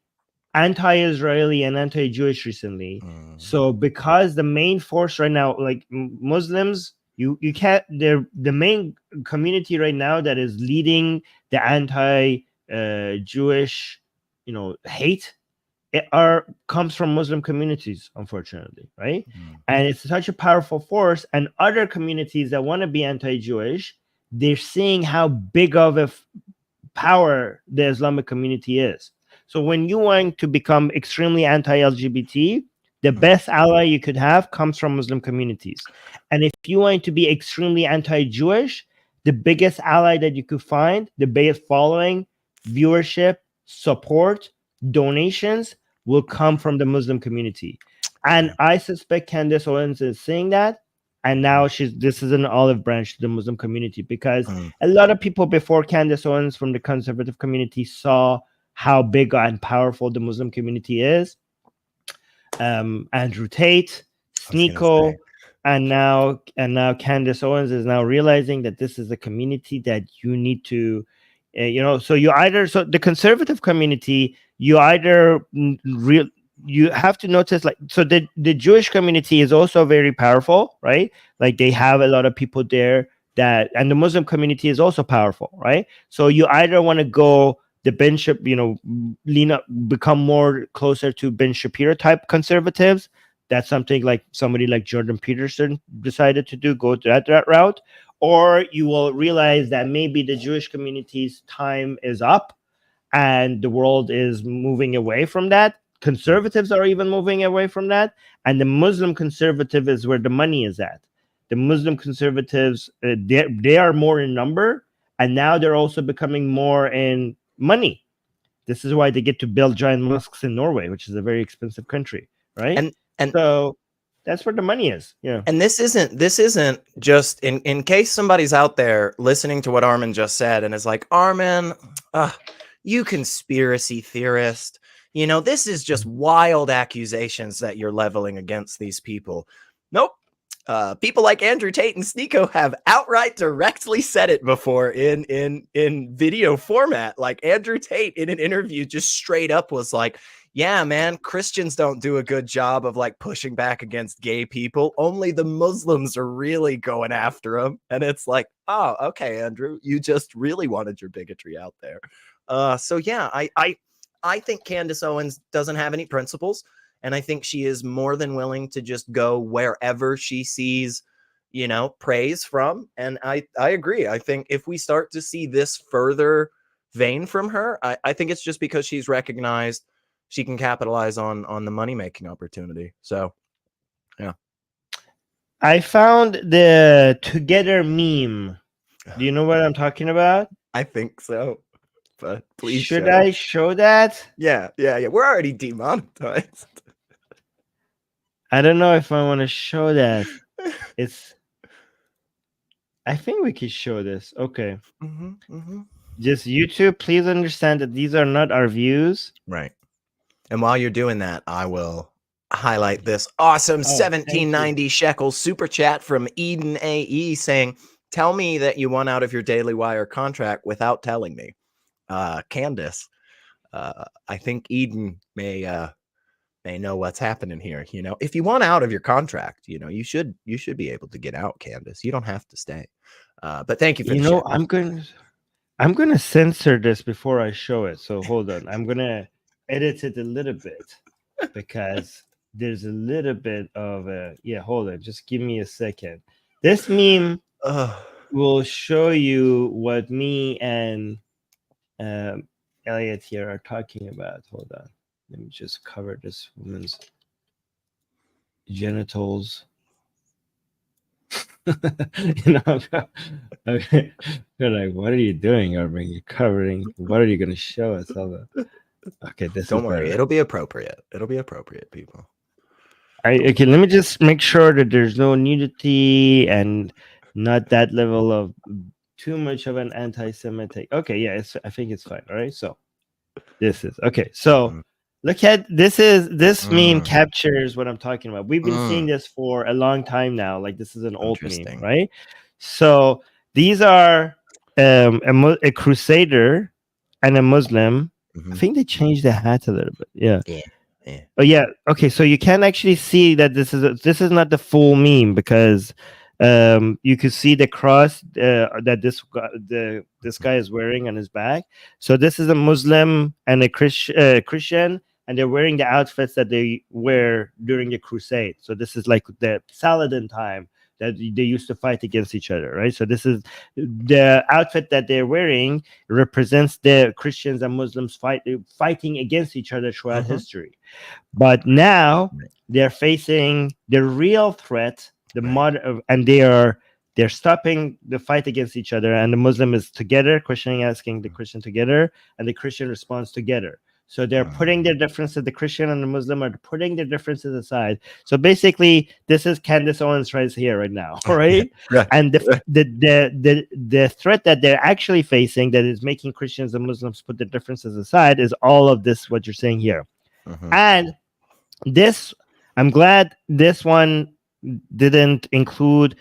Speaker 1: anti-Israeli and anti-Jewish recently. So because the main force right now, like Muslims, you can't, they're the main community right now that is leading the anti-Jewish, hate, comes from Muslim communities, unfortunately, right? And it's such a powerful force. And other communities that want to be anti-Jewish, they're seeing how big of a power the Islamic community is. So when you want to become extremely anti-LGBT, the best ally you could have comes from Muslim communities. And if you want to be extremely anti-Jewish, the biggest ally that you could find, the biggest following, viewership, support, donations will come from the Muslim community. And I suspect Candice Owens is saying that. And now this is an olive branch to the Muslim community, because a lot of people before Candice Owens from the conservative community saw how big and powerful the Muslim community is. Andrew Tate, Sneeko, and now Candice Owens is now realizing that this is a community that you need to, so the conservative community, you have to notice, like, so the Jewish community is also very powerful, right? Like they have a lot of people there and the Muslim community is also powerful, right? So you either want to go the Ben lean up, become more closer to Ben Shapiro type conservatives. That's something like somebody like Jordan Peterson decided to do, go that route. Or you will realize that maybe the Jewish community's time is up and the world is moving away from that. Conservatives are even moving away from that. And the Muslim conservative is where the money is at. The Muslim conservatives, they are more in number, and now they're also becoming more in money. This is why they get to build giant mosques in Norway, which is a very expensive country, right? And so that's where the money is. Yeah.
Speaker 2: And this isn't just in case somebody's out there listening to what Armin just said and is like, Armin, you conspiracy theorist, this is just wild accusations that you're leveling against these people. Nope. People like Andrew Tate and Sneeko have outright directly said it before in video format. Like Andrew Tate in an interview just straight up was like, yeah, man, Christians don't do a good job of like pushing back against gay people. Only the Muslims are really going after them. And it's like, oh, okay, Andrew, you just really wanted your bigotry out there. So yeah, I think Candice Owens doesn't have any principles. And I think she is more than willing to just go wherever she sees, praise from. And I agree. I think if we start to see this further vein from her, I think it's just because she's recognized she can capitalize on the money-making opportunity. So, yeah.
Speaker 1: I found the Together meme. Do you know what I'm talking about?
Speaker 2: I think so. But please
Speaker 1: should I show that?
Speaker 2: Yeah. We're already demonetized.
Speaker 1: I don't know if I want to show that. I think we could show this. Okay. Just YouTube, please understand that these are not our views.
Speaker 2: Right. And while you're doing that, I will highlight this awesome 1790 shekels super chat from Eden AE saying, tell me that you won out of your Daily Wire contract without telling me. Candice, I think Eden may know what's happening here. If you want out of your contract, you should be able to get out, Candice. You don't have to stay. But thank you for
Speaker 1: I'm gonna censor this before I show it. So hold on. I'm gonna edit it a little bit because there's a little bit of hold on. Just give me a second. This meme will show you what me and Elliot here are talking about. Hold on. Let me just cover this woman's genitals. Okay. You're like, what are you doing, Armin? You're covering. What are you going to show us? Okay,
Speaker 2: don't worry. It'll be appropriate. It'll be appropriate, people.
Speaker 1: Okay, let me just make sure that there's no nudity and not that level of too much of an anti-Semitic. Okay, yeah, I think it's fine. All right, so this is okay. So look at this meme captures what I'm talking about. We've been seeing this for a long time now. Like this is an old meme, right? So these are a crusader and a Muslim. I think they changed the hat a little bit. Yeah. Oh yeah. Okay, so you can actually see that this is not the full meme because you could see the cross that this guy is wearing on his back. So this is a Muslim and a Christian, and they're wearing the outfits that they wear during the crusade. So this is like the Saladin time that they used to fight against each other, right? So this is the outfit that they're wearing represents the Christians and Muslims fighting against each other throughout history. But now they're facing the real threat, and they're stopping the fight against each other, and the Muslim is together, Christian asking the Christian together, and the Christian responds together. So they're putting their differences, the Christian and the Muslim are putting their differences aside. So basically, this is Candice Owens right here, right now, right? And the threat that they're actually facing that is making Christians and Muslims put their differences aside is all of this, what you're saying here. And this, I'm glad this one didn't include.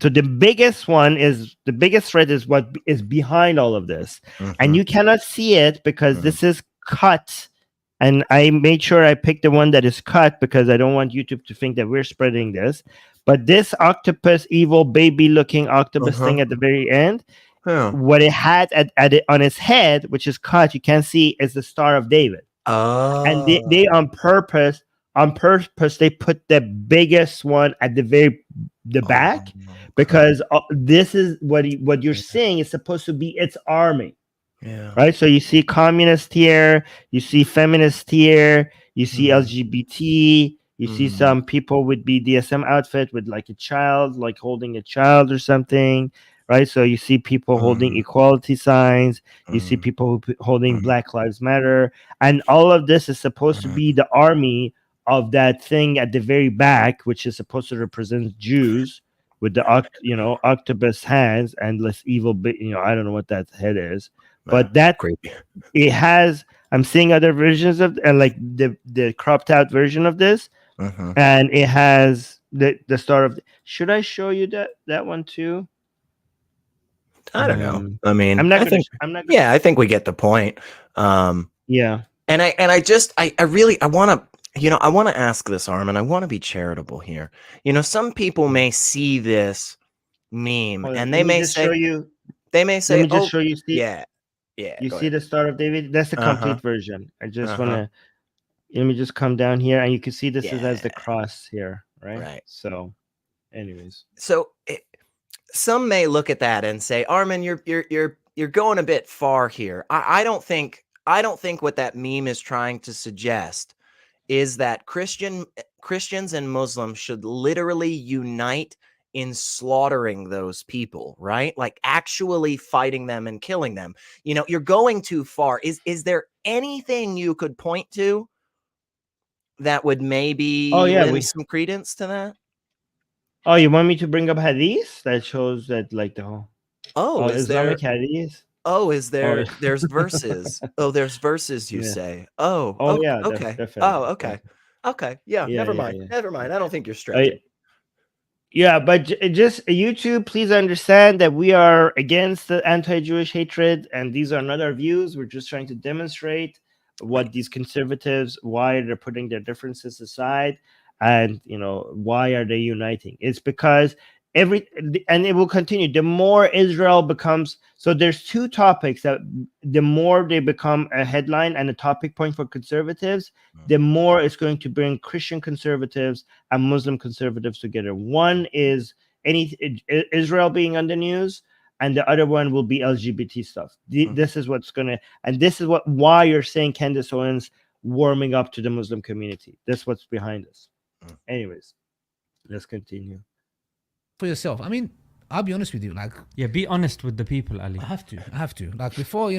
Speaker 1: So the biggest threat is what is behind all of this. And you cannot see it because this is cut, and I made sure I picked the one that is cut because I don't want YouTube to think that we're spreading this. But this octopus, evil baby looking octopus thing at the very end
Speaker 2: Huh.
Speaker 1: what it had on its head, which is cut, you can't see, is the Star of David. And they on purpose they put the biggest one at the back, because this is what you're seeing is supposed to be its army.
Speaker 2: Yeah.
Speaker 1: Right. So you see communist here, you see feminist here, you see LGBT, you see some people with BDSM outfit with like a child, like holding a child or something. Right. So you see people holding equality signs, you see people holding Black Lives Matter, and all of this is supposed to be the army of that thing at the very back, which is supposed to represent Jews with the octopus hands and less evil, I don't know what that head is. But that
Speaker 2: creepy.
Speaker 1: It has. I'm seeing other versions of, and like the cropped out version of this, and it has the Star of. Should I show you that one too?
Speaker 2: I don't know. I mean,
Speaker 1: I'm not.
Speaker 2: Yeah, I think we get the point.
Speaker 1: Yeah.
Speaker 2: And I really want to ask this, Armin. I want to be charitable here. Some people may see this meme and they may say,
Speaker 1: let me just show you.
Speaker 2: Yeah.
Speaker 1: You see the Star of David? That's the complete version. I just want to. Let me just come down here, and you can see this is as the cross here, right?
Speaker 2: Right.
Speaker 1: So, anyways.
Speaker 2: So some may look at that and say, Armin, you're going a bit far here. I don't think what that meme is trying to suggest is that Christians and Muslims should literally unite in slaughtering those people, right? Like actually fighting them and killing them. You're going too far. Is there anything you could point to that would maybe lend some credence to that?
Speaker 1: Oh, you want me to bring up hadith that shows that like the whole Islamic hadith?
Speaker 2: Oh, is there? There's verses. Oh, there's verses. You say. Oh,
Speaker 1: yeah.
Speaker 2: Okay.
Speaker 1: Definitely.
Speaker 2: Oh, okay. Okay. Yeah. Never mind. Never mind. I don't think you're stretching.
Speaker 1: Yeah, but just YouTube, please understand that we are against the anti-Jewish hatred, and these are not our views. We're just trying to demonstrate what these conservatives, why they're putting their differences aside, and why are they uniting? It's because and it will continue. The more Israel becomes, so there's two topics that the more they become a headline and a topic point for conservatives, the more it's going to bring Christian conservatives and Muslim conservatives together. One is Israel being on the news, and the other one will be LGBT stuff. This is what's gonna, and this is why you're saying Candice Owens warming up to the Muslim community. That's what's behind this. Anyways, let's continue.
Speaker 6: For yourself, I mean, I'll be honest with you. Like,
Speaker 7: be honest with the people, Ali.
Speaker 6: I have to. Like before,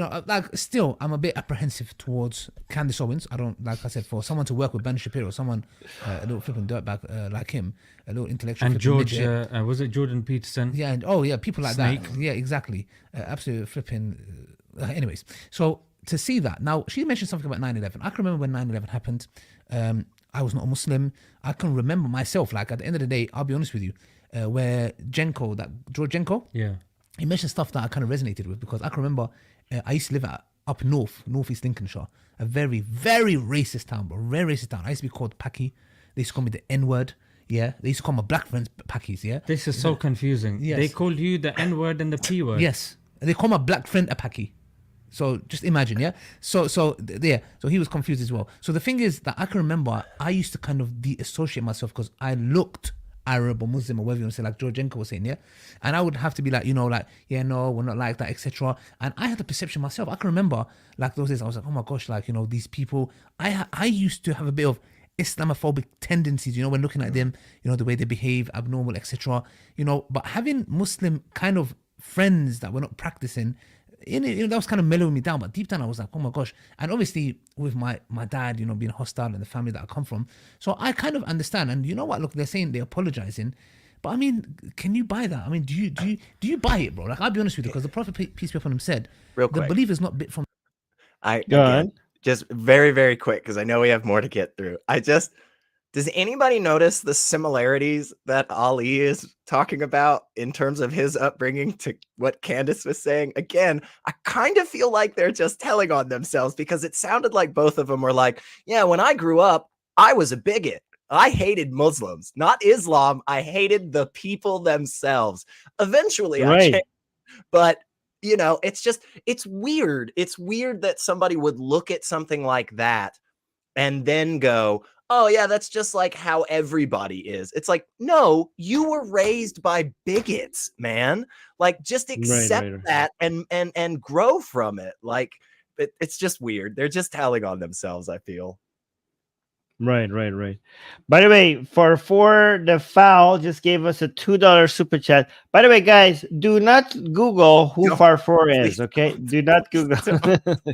Speaker 6: still, I'm a bit apprehensive towards Candice Owens. I don't, like I said, for someone to work with Ben Shapiro, someone a little flipping dirtbag like him, a little intellectual.
Speaker 7: And George, was it Jordan Peterson?
Speaker 6: Yeah, and people like
Speaker 7: Snake.
Speaker 6: that. Yeah, exactly. Absolutely flipping. Anyways, so to see that now, she mentioned something about 9/11. I can remember when 9/11 happened. I was not a Muslim. I can remember myself. Like at the end of the day, I'll be honest with you. Where George Jenko, he mentioned stuff that I kind of resonated with, because I can remember I used to live up northeast Lincolnshire, a very, very racist town, but very racist town. I used to be called Paki. They used to call me the N-word. Yeah, they used to call my black friends Pakis. Yeah,
Speaker 7: this is so confusing.
Speaker 6: Yes.
Speaker 7: They called you the N-word and the P-word.
Speaker 6: Yes, they call my black friend a Paki. So just imagine, yeah. So he was confused as well. So the thing is that I can remember I used to kind of de-associate myself because I looked Arab or Muslim or whatever you want to say, like George Jenko was saying, yeah. And I would have to be like, no, we're not like that, etc. And I had the perception myself. I can remember like those days I was like, oh my gosh, like, these people. I used to have a bit of Islamophobic tendencies, when looking at them, the way they behave, abnormal, etc. But having Muslim kind of friends that were not practicing, that was kind of mellowing me down. But deep down I was like, oh my gosh. And obviously with my dad, being hostile and the family that I come from, so I kind of understand. And you know what, look, they're saying they're apologizing, but I mean, can you buy that? I mean, do you buy it, bro? Like, I'll be honest with you, because the Prophet, peace be upon him, said,
Speaker 2: real quick,
Speaker 6: the believer's not bit from.
Speaker 2: Just very, very quick, because I know we have more to get through. Does anybody notice the similarities that Ali is talking about in terms of his upbringing to what Candice was saying? Again, I kind of feel like they're just telling on themselves, because it sounded like both of them were like, yeah, when I grew up, I was a bigot. I hated Muslims, not Islam. I hated the people themselves. Eventually, I changed. But you know, it's weird. It's weird that somebody would look at something like that and then go, oh yeah, that's just like how everybody is. It's like, no, you were raised by bigots, man. Like, just accept that and grow from it. Like, it's just weird. They're just telling on themselves, I feel.
Speaker 1: Right. By the way, for the foul just gave us a $2 super chat. By the way, guys, do not Google who Farfor is. Okay, do not Google.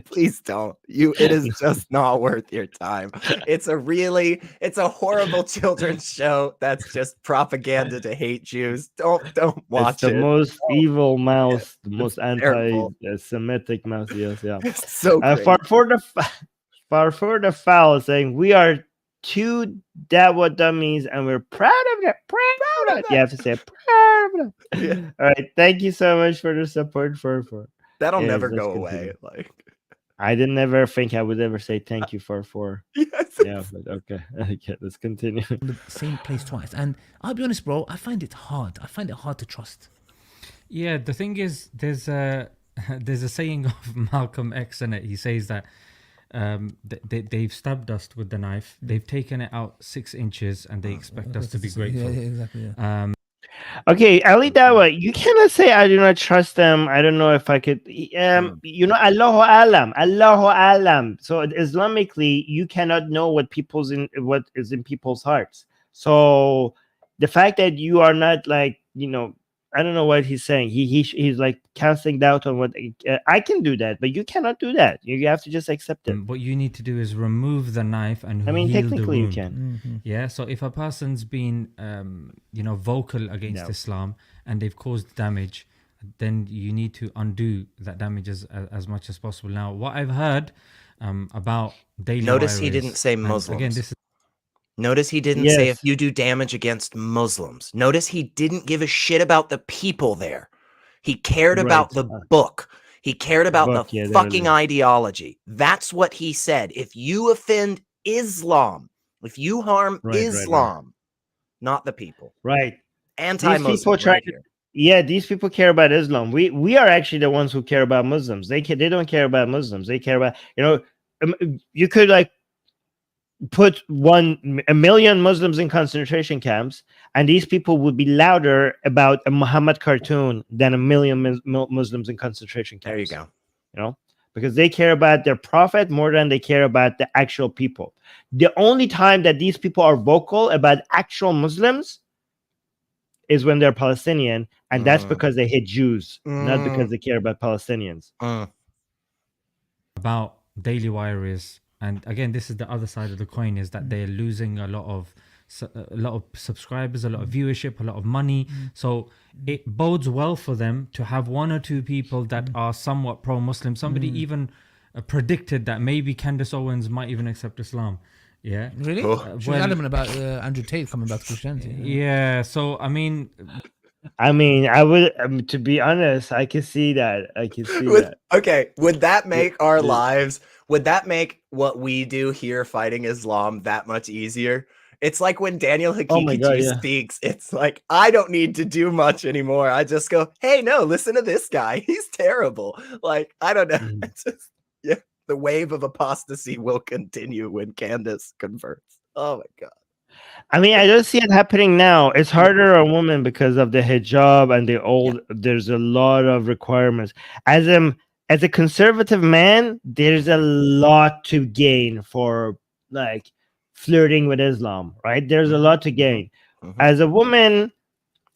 Speaker 2: Please don't. It is just not worth your time. It's a horrible children's show that's just propaganda to hate Jews. Don't watch
Speaker 1: it's the
Speaker 2: it.
Speaker 1: most evil mouse, the most
Speaker 2: terrible.
Speaker 1: anti-Semitic mouse. Yes, yeah.
Speaker 2: It's so crazy.
Speaker 1: For the foul is saying we are two Dawa dummies and we're proud of it. Proud of it. You have to say proud of it.
Speaker 2: Yeah.
Speaker 1: All right. Thank you so much for the support for.
Speaker 2: That'll
Speaker 1: Yes,
Speaker 2: never
Speaker 1: let's
Speaker 2: go
Speaker 1: continue.
Speaker 2: away. Like,
Speaker 1: I didn't ever think I would ever say thank you for.
Speaker 2: yes.
Speaker 1: Yeah, but okay. Okay, let's continue.
Speaker 6: The same place twice, and I'll be honest, bro. I find it hard. I find it hard to trust.
Speaker 7: Yeah, the thing is, there's a saying of Malcolm X in it. He says that they've stabbed us with the knife. They've taken it out 6 inches, and they expect us to be grateful.
Speaker 6: Yeah, exactly. Yeah.
Speaker 1: Okay, Ali Dawa, you cannot say I do not trust them. I don't know if I could. You know, Allahu Alam. So Islamically, you cannot know what is in people's hearts. So the fact that you are not like, you know, I don't know what he's saying. He's like casting doubt on what I can do that, but you cannot do that. You have to just accept it.
Speaker 7: What you need to do is remove the knife and
Speaker 1: I mean,
Speaker 7: heal the
Speaker 1: technically you
Speaker 7: wound.
Speaker 1: can.
Speaker 7: Yeah, so if a person's been, vocal against Islam and they've caused damage, then you need to undo that damage as much as possible. Now, what I've heard about Daily
Speaker 2: Notice he
Speaker 7: Wire
Speaker 2: didn't say Muslims.
Speaker 7: Again, this is
Speaker 2: Notice he didn't say if you do damage against Muslims. Notice he didn't give a shit about the people there. He cared about the book. He cared about the fucking ideology. That's what he said. If you offend Islam, if you harm Islam, not the people.
Speaker 1: Right.
Speaker 2: Anti-Muslim right here.
Speaker 1: Yeah, these people care about Islam. We are actually the ones who care about Muslims. They don't care about Muslims. They care about, you could like put 1 million Muslims in concentration camps, and these people would be louder about a Muhammad cartoon than 1 million Muslims in concentration camps.
Speaker 2: There you go.
Speaker 1: You know, because they care about their prophet more than they care about the actual people. The only time that these people are vocal about actual Muslims is when they're Palestinian, and that's because they hate Jews, not because they care about Palestinians.
Speaker 7: About Daily Wire is, and again, this is the other side of the coin, is that they're losing a lot of subscribers, a lot of viewership, a lot of money. So it bodes well for them to have 1 or 2 people that are somewhat pro-Muslim. Somebody even predicted that maybe Candice Owens might even accept Islam. Yeah,
Speaker 6: really? She was adamant about Andrew Tate coming back to Christianity.
Speaker 7: Yeah, so I mean,
Speaker 1: I would, to be honest, I can see that.
Speaker 2: Okay, would that make our lives? Would that make what we do here fighting Islam that much easier? It's like when Daniel Hakiki speaks, it's like, I don't need to do much anymore. I just go, hey, no, listen to this guy. He's terrible. Like, I don't know. It's just, the wave of apostasy will continue when Candice converts. Oh, my God.
Speaker 1: I mean, I don't see it happening now. It's harder on women because of the hijab and the old. There's a lot of requirements. As a conservative man, there's a lot to gain for like flirting with Islam, right? There's a lot to gain. As a woman,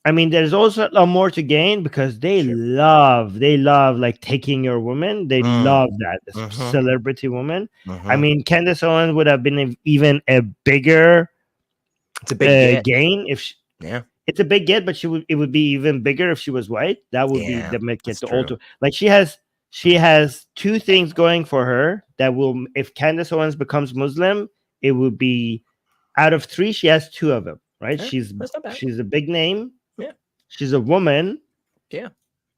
Speaker 1: I mean, there's also a lot more to gain because they love like taking your woman. They love that celebrity woman. I mean, Candice Owens would have been even a bigger.
Speaker 2: It's a big
Speaker 1: gain if she, it's a big get, but it would be even bigger if she was white. That would be the make it the ultimate. Like she has 2 things going for her that will, if Candice Owens becomes Muslim, it would be out of 3, she has 2 of them, right? She's a big name.
Speaker 2: Yeah.
Speaker 1: She's a woman.
Speaker 2: Yeah.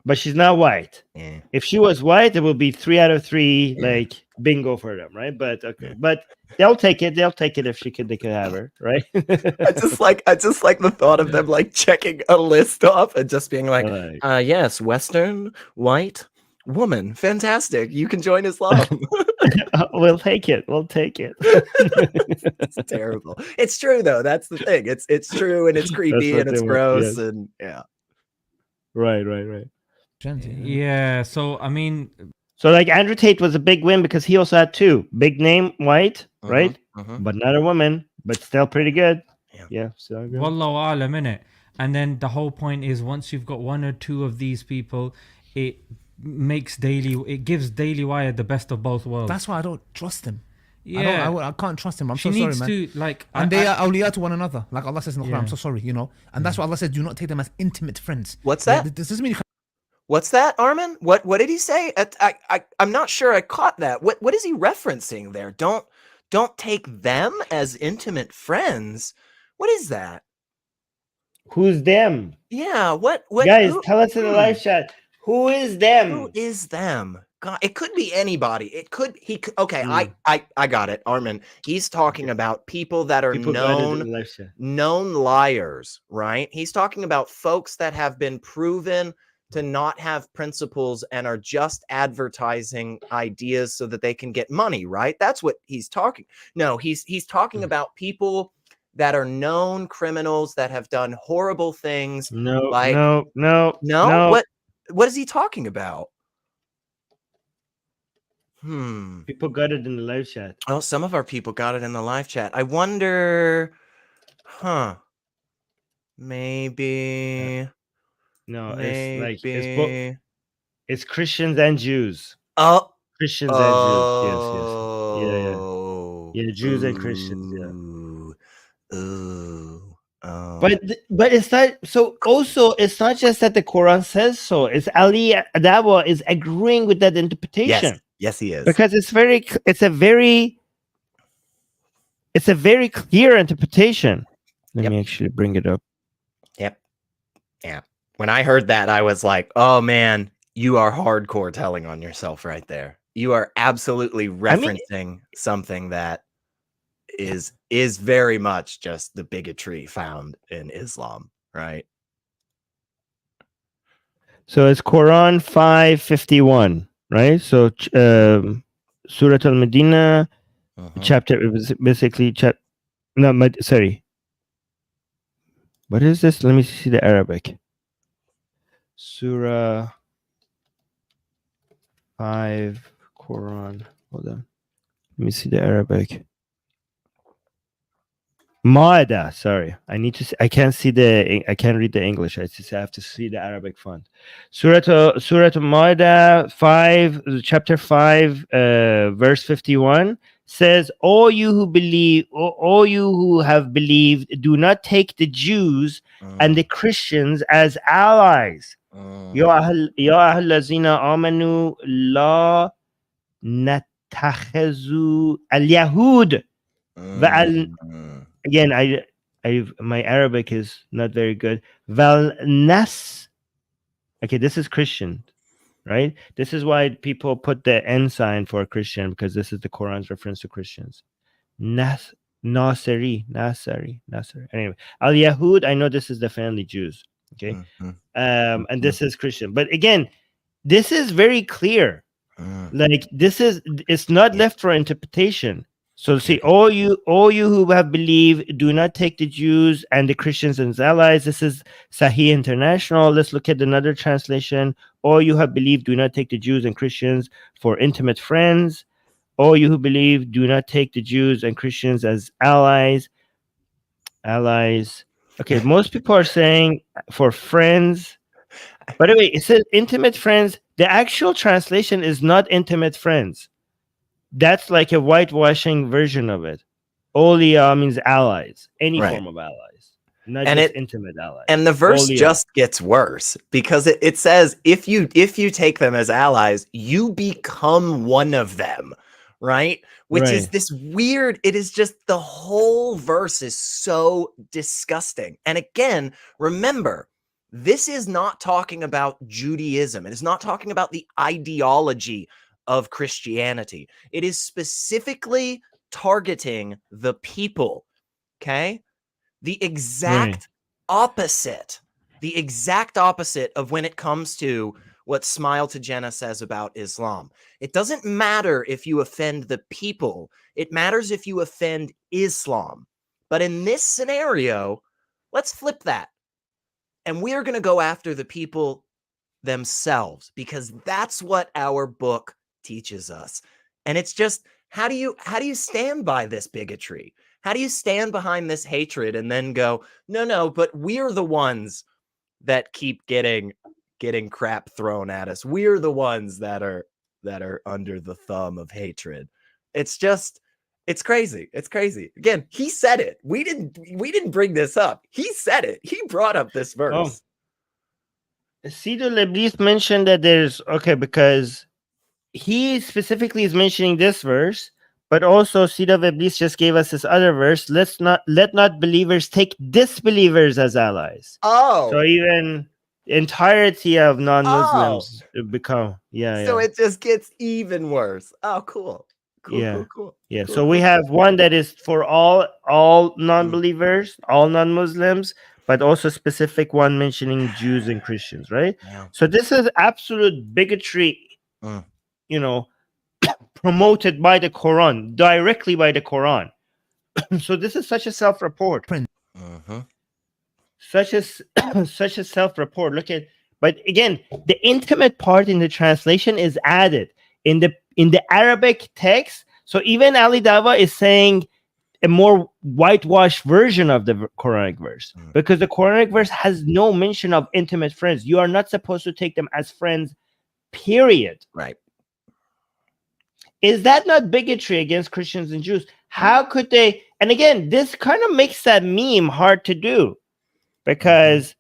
Speaker 1: But she's not white. Yeah. If she was white, it would be 3 out of 3, like bingo for them, right? But okay. But they'll take it. They'll take it if they could have her, right?
Speaker 2: I just like the thought of them like checking a list off and just being like, yes, Western, white, Woman, fantastic. You can join Islam.
Speaker 1: We'll take it. We'll take it.
Speaker 2: It's terrible. It's true though. That's the thing. It's true and it's creepy
Speaker 1: what
Speaker 2: and it's
Speaker 1: they want,
Speaker 2: gross
Speaker 1: yes.
Speaker 2: and yeah.
Speaker 1: Right.
Speaker 7: Yeah. So I mean,
Speaker 1: So like Andrew Tate was a big win because he also had two big name, white, right? But not a woman, but still pretty good. Yeah. So
Speaker 7: wallahu alam, innit? And then the whole point is once you've got one or two of these people, it gives Daily Wire the best of both worlds.
Speaker 6: That's why I don't trust him.
Speaker 7: Yeah.
Speaker 6: I can't trust him. I'm
Speaker 7: She
Speaker 6: so sorry,
Speaker 7: needs
Speaker 6: man.
Speaker 7: to like,
Speaker 6: And they are awliya to one another, like Allah says in the Quran.
Speaker 7: Yeah.
Speaker 6: I'm so sorry, you know. And that's why Allah says, do not take them as intimate friends.
Speaker 2: What's that?
Speaker 6: This doesn't mean you
Speaker 2: What's that, Armin? What did he say? I'm not sure I caught that. What is he referencing there? Don't take them as intimate friends. What is that?
Speaker 1: who's them?
Speaker 2: Yeah, what
Speaker 1: Guys,
Speaker 2: who-
Speaker 1: tell us in the live chat. Who is them?
Speaker 2: Who is them? God, it could be anybody. Okay, I got it, Armin. He's talking about people that are
Speaker 1: People got it in the live chat.
Speaker 2: known liars, right? He's talking about folks that have been proven to not have principles and are just advertising ideas so that they can get money, right? That's what he's talking. No, he's talking about people that are known criminals that have done horrible things.
Speaker 1: No.
Speaker 2: No. What is he talking about?
Speaker 1: People got it in the live chat.
Speaker 2: Oh, some of our people got it in the live chat. I wonder, maybe.
Speaker 1: No,
Speaker 2: Maybe.
Speaker 1: it's Christians and Jews.
Speaker 2: Oh,
Speaker 1: Christians and Jews. Yes. Yeah, Jews and Christians. Yeah. But it's not so. Also, it's not just that the Quran says so. It's Ali Adawa is agreeing with that interpretation.
Speaker 2: Yes, he is.
Speaker 1: Because it's a very clear interpretation. Let me actually bring it up.
Speaker 2: Yep. Yeah. When I heard that, I was like, "Oh man, you are hardcore telling on yourself right there. You are absolutely referencing something that is very much just the bigotry found in Islam, right?"
Speaker 1: So it's Quran 5:51, right? So Surah Al-Medina, chapter basically sorry. What is this? Let me see the Arabic. Surah 5 Quran. Hold on. Let me see the Arabic. Maida, sorry. I can't read the English. I have to see the Arabic font. Surah Maida 5, chapter 5, verse 51 says, all you who have believed, do not take the Jews and the Christians as allies. Ya ahlazina amanu la natakhazu al-yahud again, my Arabic is not very good. Valnas. Okay, this is Christian, right? This is why people put the N sign for Christian, because this is the Quran's reference to Christians. Nasari. Anyway, Al-Yahud, I know this is the family Jews. Okay. And this is Christian. But again, this is very clear. Like it's not left for interpretation. So see, all you who have believed, do not take the Jews and the Christians as allies. This is Sahih International. Let's look at another translation. All you have believed, do not take the Jews and Christians for intimate friends. All you who believe, do not take the Jews and Christians as allies. Okay, most people are saying for friends. By the way, it says intimate friends. The actual translation is not intimate friends. That's like a whitewashing version of it. Awliya means allies, any form of allies, not just intimate allies.
Speaker 2: And the verse
Speaker 1: Awliya
Speaker 2: just gets worse because it says if you take them as allies, you become one of them, right? Which is this weird. It is just the whole verse is so disgusting. And again, remember, this is not talking about Judaism. It is not talking about the ideology of Christianity. It is specifically targeting the people. Okay, the exact opposite of when it comes to what Smile to Jenna says about Islam. It doesn't matter if you offend the people. It matters if you offend Islam. But in this scenario, let's flip that. And we're going to go after the people themselves, because that's what our book teaches us. And it's just, how do you stand by this bigotry? How do you stand behind this hatred and then go, no, but we're the ones that keep getting crap thrown at us. We're the ones that are under the thumb of hatred. It's crazy. It's crazy. Again, he said it. We didn't bring this up. He said it. He brought up this verse.
Speaker 1: Cito Lebris mentioned that because he specifically is mentioning this verse, but also Cito Lebris just gave us this other verse. Let not believers take disbelievers as allies.
Speaker 2: Oh,
Speaker 1: so even entirety of non-Muslims become
Speaker 2: So it just gets even worse. Oh, cool. Cool.
Speaker 1: So we have one that is for all non-believers, all non-Muslims, but also specific one mentioning Jews and Christians, right?
Speaker 2: Yeah.
Speaker 1: So this is absolute bigotry, promoted by the Quran, directly by the Quran. So this is such a self-report. Such a self-report. Look at, but again, the intimate part in the translation is added in the Arabic text. So even Ali Dawah is saying a more whitewashed version of the Quranic verse, because the Quranic verse has no mention of intimate friends. You are not supposed to take them as friends, period.
Speaker 2: Right.
Speaker 1: Is that not bigotry against Christians and Jews? How could they? And again, this kind of makes that meme hard to do, because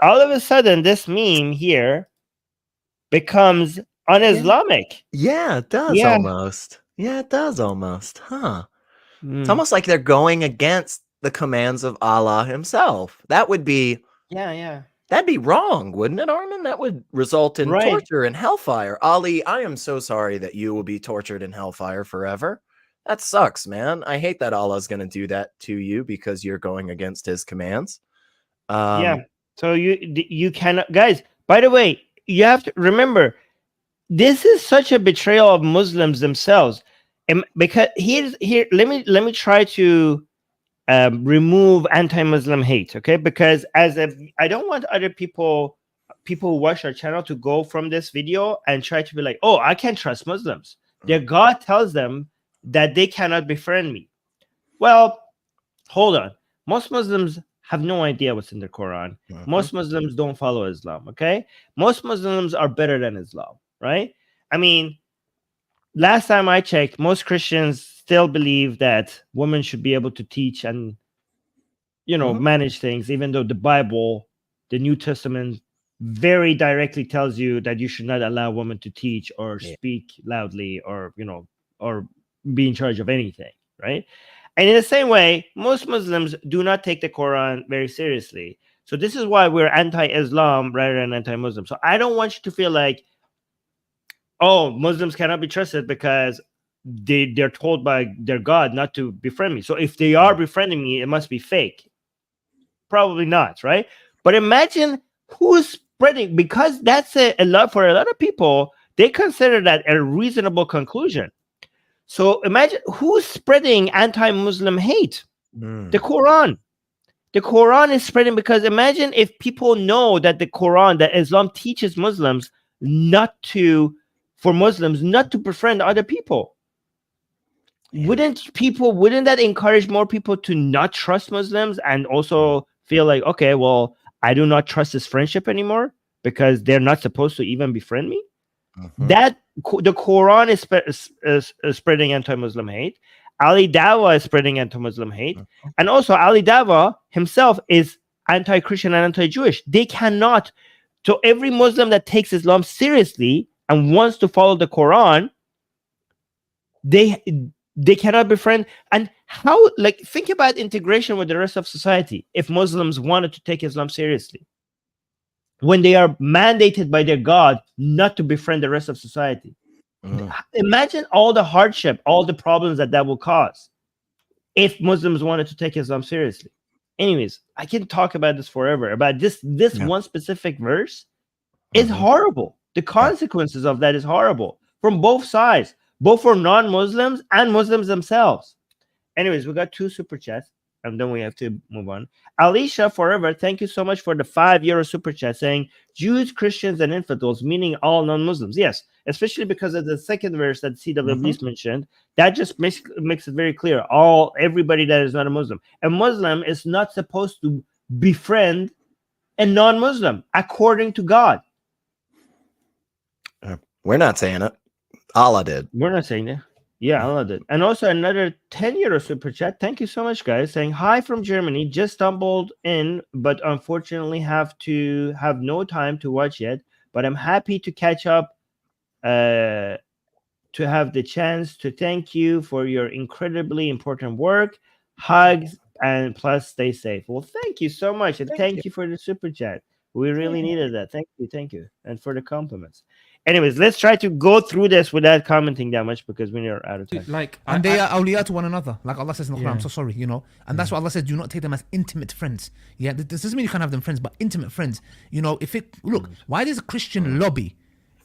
Speaker 1: all of a sudden this meme here becomes un-Islamic.
Speaker 2: Yeah, it does almost. Yeah, it does almost. Huh. It's almost like they're going against the commands of Allah himself. That would be that'd be wrong, wouldn't it, Armin? That would result in torture and hellfire. Ali, I am so sorry that you will be tortured in hellfire forever. That sucks, man. I hate that Allah's going to do that to you because you're going against his commands.
Speaker 1: So you cannot, guys, by the way, you have to remember, this is such a betrayal of Muslims themselves. Because let me try to remove anti-Muslim hate, okay? Because I don't want other people who watch our channel to go from this video and try to be like, oh, I can't trust Muslims. Their God tells them that they cannot befriend me. Well, hold on. Most Muslims have no idea what's in the Quran. Most Muslims don't follow Islam, okay? Most Muslims are better than Islam, right? I mean, last time I checked, most Christians still believe that women should be able to teach and, manage things, even though the Bible, the New Testament, very directly tells you that you should not allow women to teach or speak loudly or, or be in charge of anything, right? And in the same way, most Muslims do not take the Quran very seriously. So this is why we're anti-Islam rather than anti-Muslim. So I don't want you to feel like, oh, Muslims cannot be trusted because they're told by their God not to befriend me. So if they are befriending me, it must be fake. Probably not, right? But imagine who's spreading, because that's a lot for a lot of people. They consider that a reasonable conclusion. So imagine who's spreading anti-Muslim hate. The Quran. The Quran is spreading, because imagine if people know that the Quran, that Islam teaches Muslims for Muslims not to befriend other people. Wouldn't that encourage more people to not trust Muslims and also feel like, okay, well, I do not trust this friendship anymore because they're not supposed to even befriend me? That the Quran is spreading anti-Muslim hate. Ali Dawah is spreading anti-Muslim hate. And also Ali Dawah himself is anti-Christian and anti-Jewish. They cannot. So every Muslim that takes Islam seriously and wants to follow the Quran, they cannot befriend. And how, think about integration with the rest of society if Muslims wanted to take Islam seriously, when they are mandated by their God not to befriend the rest of society. Imagine all the hardship, all the problems that will cause if Muslims wanted to take Islam seriously. Anyways, I can talk about this forever. About this one specific verse is horrible. The consequences of that is horrible from both sides, both for non-Muslims and Muslims themselves. Anyways, we got 2 super chats, and then we have to move on. Alicia Forever, thank you so much for the €5 super chat saying Jews, Christians, and infidels, meaning all non-Muslims. Yes, especially because of the second verse that CW mentioned. That just makes it very clear. Everybody that is not a Muslim. A Muslim is not supposed to befriend a non-Muslim according to God.
Speaker 2: We're not saying it. Allah did.
Speaker 1: We're not saying that. Yeah, Allah did. And also another €10 super chat. Thank you so much, guys. Saying hi from Germany. Just stumbled in, but unfortunately have no time to watch yet. But I'm happy to catch up. To have the chance to thank you for your incredibly important work. Hugs and plus stay safe. Well, thank you so much, and thank you for the super chat. We really needed that. Thank you, and for the compliments. Anyways, let's try to go through this without commenting that much because we are out of time.
Speaker 6: And they are awliya to one another, like Allah says in the Quran. I'm so sorry, and that's what Allah says. Do not take them as intimate friends. Yeah, this doesn't mean you can't have them friends, but intimate friends. Why does a Christian lobby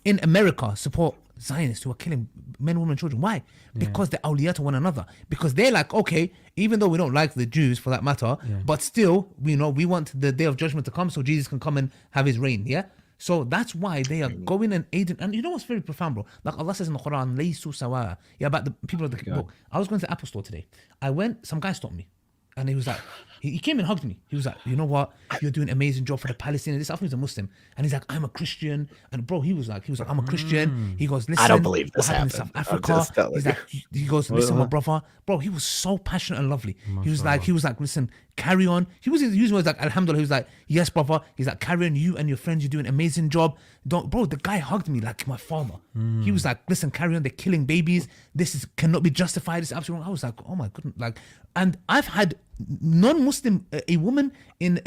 Speaker 6: in America support Zionists who are killing men, women, and children? Why? Because they're awliya to one another. Because they're like, okay, even though we don't like the Jews for that matter, but still, we want the day of judgment to come so Jesus can come and have his reign. Yeah. So that's why they are going and aiding. And you know what's very profound, bro? Like Allah says in the Quran, Laysu sawa. Yeah, about the people of the book. I was going to the Apple store today. Some guy stopped me. And he was like, he came and hugged me. He was like, you know what? You're doing an amazing job for the Palestinians. This afternoon he's a Muslim. And he's like, I'm a Christian. And bro, he was like, I'm a Christian. He goes, listen,
Speaker 2: I don't believe this
Speaker 6: what happened
Speaker 2: happened.
Speaker 6: in South Africa. He goes, listen, my brother. Bro, he was so passionate and lovely. He was like, listen, carry on. He was using words like, alhamdulillah. He was like, yes, brother. He's like, carry on, you and your friends. You're doing an amazing job. Bro, the guy hugged me like my father. He was like, listen, carry on. They're killing babies. Cannot be justified. It's absolutely wrong. I was like, oh my goodness. And I've had non-Muslim, a woman in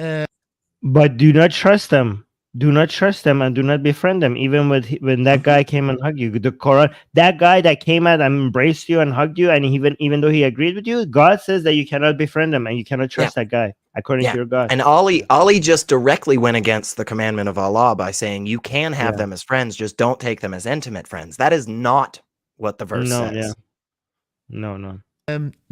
Speaker 1: but do not trust them. Do not trust them and do not befriend them. Even when that guy came and hugged you, the Quran, that guy that came out and embraced you and hugged you, and even though he agreed with you, God says that you cannot befriend him and you cannot trust that guy according to your God.
Speaker 2: And Ali just directly went against the commandment of Allah by saying you can have them as friends, just don't take them as intimate friends. That is not what the verse says.
Speaker 1: No.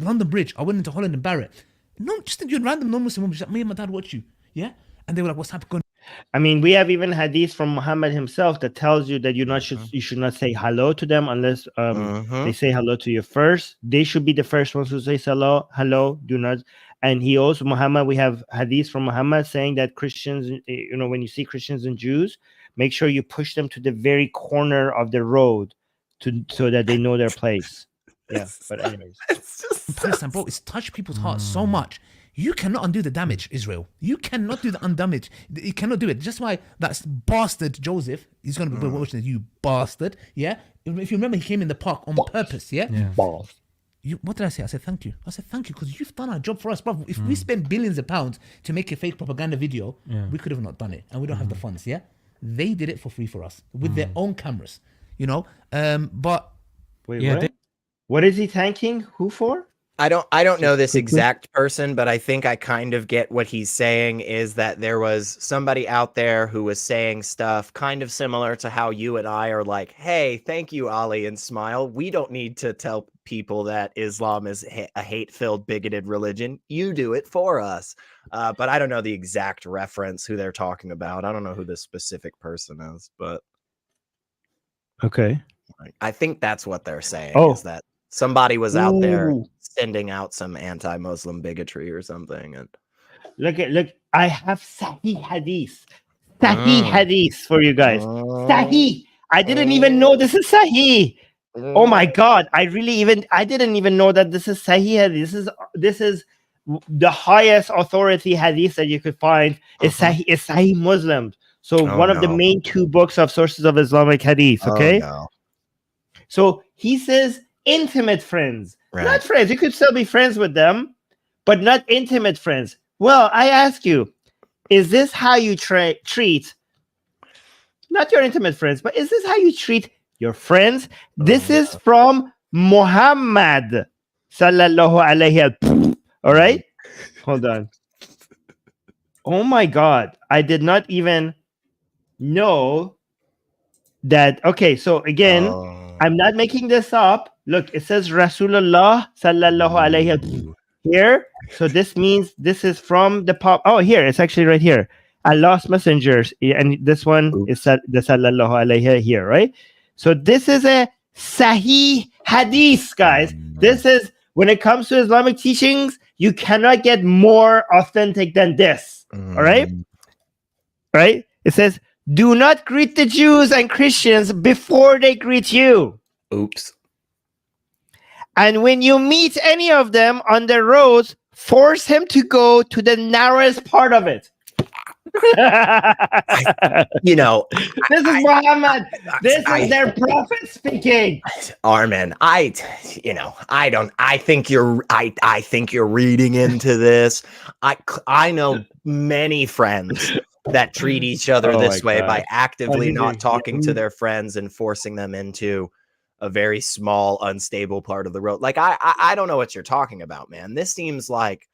Speaker 6: London Bridge. I went into Holland and Barrett. No, just a random non-Muslim woman. She's like, me and my dad watch you. Yeah, and they were like, what's happening?
Speaker 1: I mean, we have even hadith from Muhammad himself that tells you that you should not say hello to them unless they say hello to you first. They should be the first ones who say hello. Do not. And we have hadith from Muhammad saying that Christians, when you see Christians and Jews, make sure you push them to the very corner of the road so that they know their place. Yeah, but anyways,
Speaker 6: Palestine, bro, it's touched people's hearts so much. You cannot undo the damage, Israel. You cannot do the undamage. You cannot do it. Just why that bastard Joseph, he's going to be watching this, you bastard. Yeah, if you remember, he came in the park on purpose. Yeah. What did I say? I said thank you. I said thank you because you've done our job for us, bro. If we spend billions of pounds to make a fake propaganda video, we could have not done it, and we don't have the funds. Yeah, they did it for free for us with their own cameras. But
Speaker 1: wait, what is he thanking who for?
Speaker 2: I don't know this exact person, but I think I kind of get what he's saying is that there was somebody out there who was saying stuff kind of similar to how you and I are like, hey, thank you, Ali and Smile. We don't need to tell people that Islam is a hate-filled, bigoted religion. You do it for us. But I don't know the exact reference who they're talking about. I don't know who this specific person is, but
Speaker 1: okay.
Speaker 2: I think that's what they're saying is that somebody was out there sending out some anti-Muslim bigotry or something. And
Speaker 1: look, I have Sahih Hadith for you guys. Sahih. I didn't even know this is Sahih. Oh my God. I didn't even know that this is Sahih Hadith. This is the highest authority Hadith that you could find is Sahih Muslim. So one of the main 2 books of sources of Islamic Hadith. Okay. So he says intimate friends, not friends. You could still be friends with them, but not intimate friends. Well, I ask you, is this how you treat not your intimate friends, but is this how you treat your friends? This is from Muhammad sallallahu alayhi. All right, hold on. Oh my God, I did not even know that, okay, so again,
Speaker 2: Oh.
Speaker 1: I'm not making this up. Look, it says Rasulullah sallallahu alayhi here. So this means this is from the pop. Oh, here, it's actually right here. Allah's messengers. And this one is the sallallahu alayhi here, right? So this is a Sahih hadith, guys. This is, when it comes to Islamic teachings, you cannot get more authentic than this. All right? Right? It says, do not greet the Jews and Christians before they greet you.
Speaker 2: Oops.
Speaker 1: And when you meet any of them on the roads, force him to go to the narrowest part of it.
Speaker 2: You know,
Speaker 1: this is Muhammad. This is their prophet speaking.
Speaker 2: Armin, I think you're reading into this. I know many friends that treat each other this way by actively not talking to their friends and forcing them into a very small, unstable part of the road. Like, I don't know what you're talking about, man. This seems like,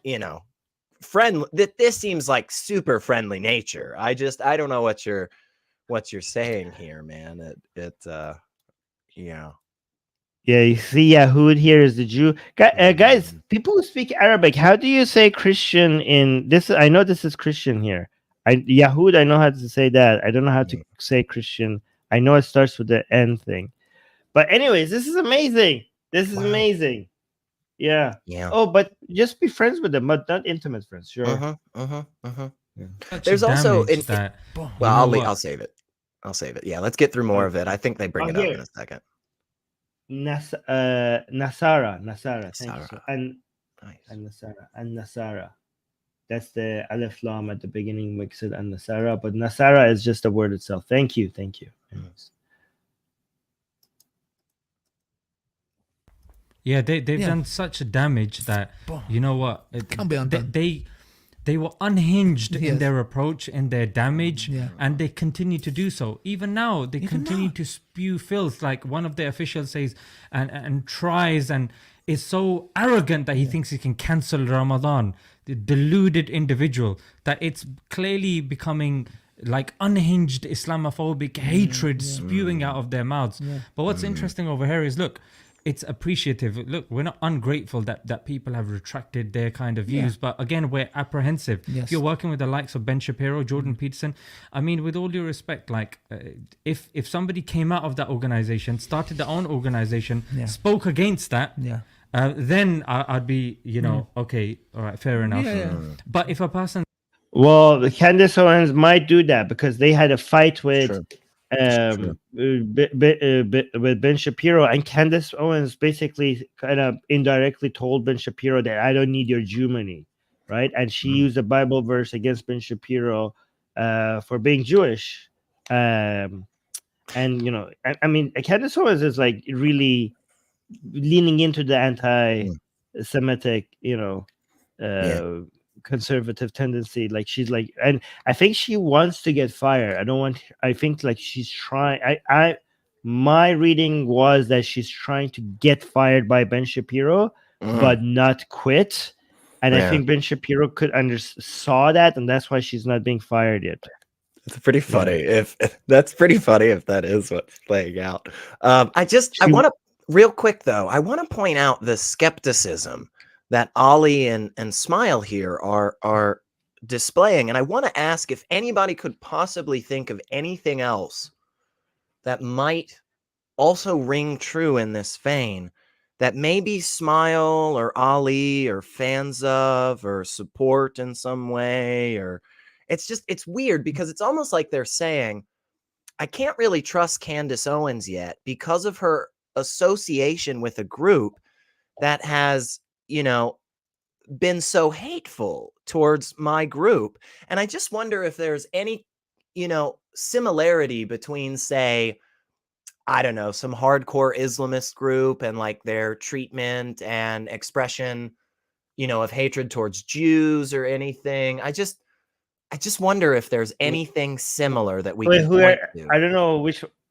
Speaker 2: you know, this seems like super friendly nature. I don't know what you're saying here, man. Yeah, you
Speaker 1: see Yahud here is the Jew. Guys, people who speak Arabic, how do you say Christian in this? I know this is Christian here. Yahud, I know how to say that. I don't know how to say Christian. I know it starts with the N thing. But anyways, this is amazing. This is amazing. Yeah. Oh, but just be friends with them, but not intimate friends. Sure.
Speaker 2: There's also
Speaker 7: that.
Speaker 2: Well, I'll save it. Yeah, let's get through more of it. I think they bring it up in a second.
Speaker 1: Nasara. Thank you. And Nasara. That's the Alif Lam at the beginning makes it and Nasara, but Nasara is just the word itself. Thank you.
Speaker 7: Yeah, they've done such damage that, you know what,
Speaker 6: can't be undone.
Speaker 7: They were unhinged in their approach and their damage, and they continue to do so. Even now, they continue to spew filth. Like one of the officials says, and tries and is so arrogant that he thinks he can cancel Ramadan. The deluded individual, that it's clearly becoming like unhinged Islamophobic hatred spewing out of their mouths. But what's interesting over here is, look, it's appreciative. Look, we're not ungrateful that people have retracted their kind of views, but again, we're apprehensive. If you're working with the likes of Ben Shapiro, Jordan Peterson, I mean, with all due respect, like if somebody came out of that organization, started their own organization, spoke against that, then I'd be, you know, okay, all right, fair enough. But if a person,
Speaker 1: well, the Candice Owens might do that because they had a fight with with Ben Shapiro, and Candice Owens basically kind of indirectly told Ben Shapiro that I don't need your Jew money, right? And she used a Bible verse against Ben Shapiro for being Jewish, and you know, I mean, Candice Owens is like really leaning into the anti-Semitic, you know, conservative tendency. Like she's like, and I think she wants to get fired. I think like she's trying. My reading was that she's trying to get fired by Ben Shapiro, but not quit. And I think Ben Shapiro saw that, and that's why she's not being fired yet.
Speaker 2: It's pretty funny if that's pretty funny if that is what's playing out. I want to real quick though. I want to point out the skepticism that Ali and Smile here are displaying, and I want to ask if anybody could possibly think of anything else that might also ring true in this vein, that maybe Smile or Ali are fans of or support in some way. Or it's weird because it's almost like they're saying, I can't really trust Candice Owens yet because of her association with a group that has, you know, been so hateful towards my group. And I just wonder if there's any, you know, similarity between, say, I don't know, some hardcore Islamist group and like their treatment and expression, you know, of hatred towards Jews or anything. I just wonder if there's anything similar that we can point to.
Speaker 1: I don't know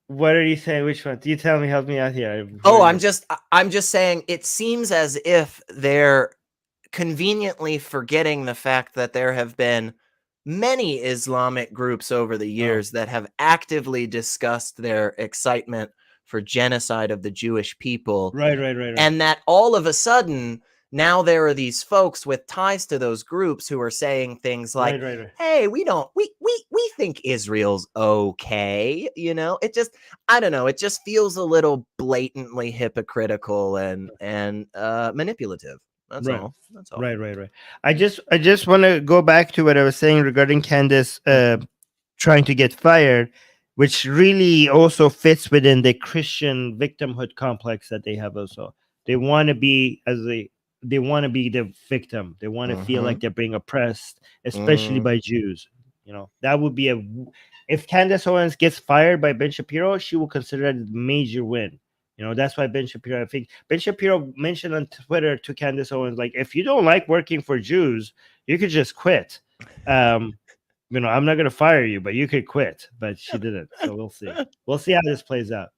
Speaker 1: what are you saying? Which one? You tell me, help me out here.
Speaker 2: I'm just saying it seems as if they're conveniently forgetting the fact that there have been many Islamic groups over the years that have actively discussed their excitement for genocide of the Jewish people.
Speaker 1: Right.
Speaker 2: And that all of a sudden, now there are these folks with ties to those groups who are saying things like,
Speaker 1: Right.
Speaker 2: hey, we think Israel's okay. You know, it just, I don't know. It just feels a little blatantly hypocritical and manipulative. That's
Speaker 1: Right.
Speaker 2: all. That's all.
Speaker 1: Right. I just want to go back to what I was saying regarding Candice trying to get fired, which really also fits within the Christian victimhood complex that they have. Also, they want to be they want to be the victim. They want to feel like they're being oppressed, especially by Jews. You know, that would be if Candice Owens gets fired by Ben Shapiro, she will consider it a major win. You know, that's why Ben Shapiro, I think Ben Shapiro mentioned on Twitter to Candice Owens, like, if you don't like working for Jews, you could just quit. You know, I'm not going to fire you, but you could quit. But she didn't. So we'll see. We'll see how this plays out.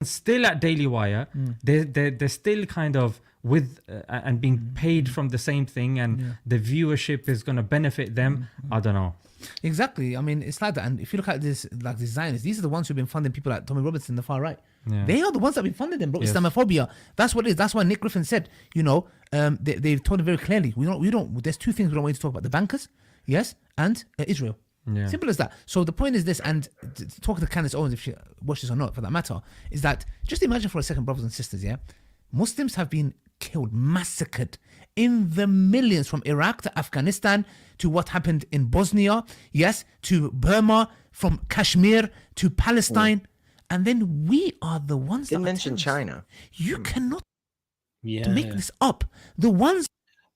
Speaker 7: Still at Daily Wire, they're still kind of with and being paid from the same thing, and the viewership is going to benefit them. I don't know.
Speaker 6: Exactly. I mean, it's like that. And if you look at this, like the Zionists, these are the ones who've been funding people like Tommy Robertson, the far right.
Speaker 7: Yeah.
Speaker 6: They are the ones that have been funding them, bro.
Speaker 7: Yes.
Speaker 6: Islamophobia. That's what it is. That's why Nick Griffin said, you know, they've told it very clearly. We don't. There's two things we don't want you to talk about: the bankers, yes, and Israel.
Speaker 7: Yeah.
Speaker 6: Simple as that. So the point is this, and to talk to Candice Owens, if she watches or not, for that matter, is that just imagine for a second, brothers and sisters, yeah, Muslims have been killed, massacred in the millions, from Iraq to Afghanistan to what happened in Bosnia, yes, to Burma, from Kashmir to Palestine, and then we are the ones
Speaker 2: Didn't
Speaker 6: that
Speaker 2: mention China.
Speaker 6: You cannot
Speaker 1: Yeah.
Speaker 6: make this up. The ones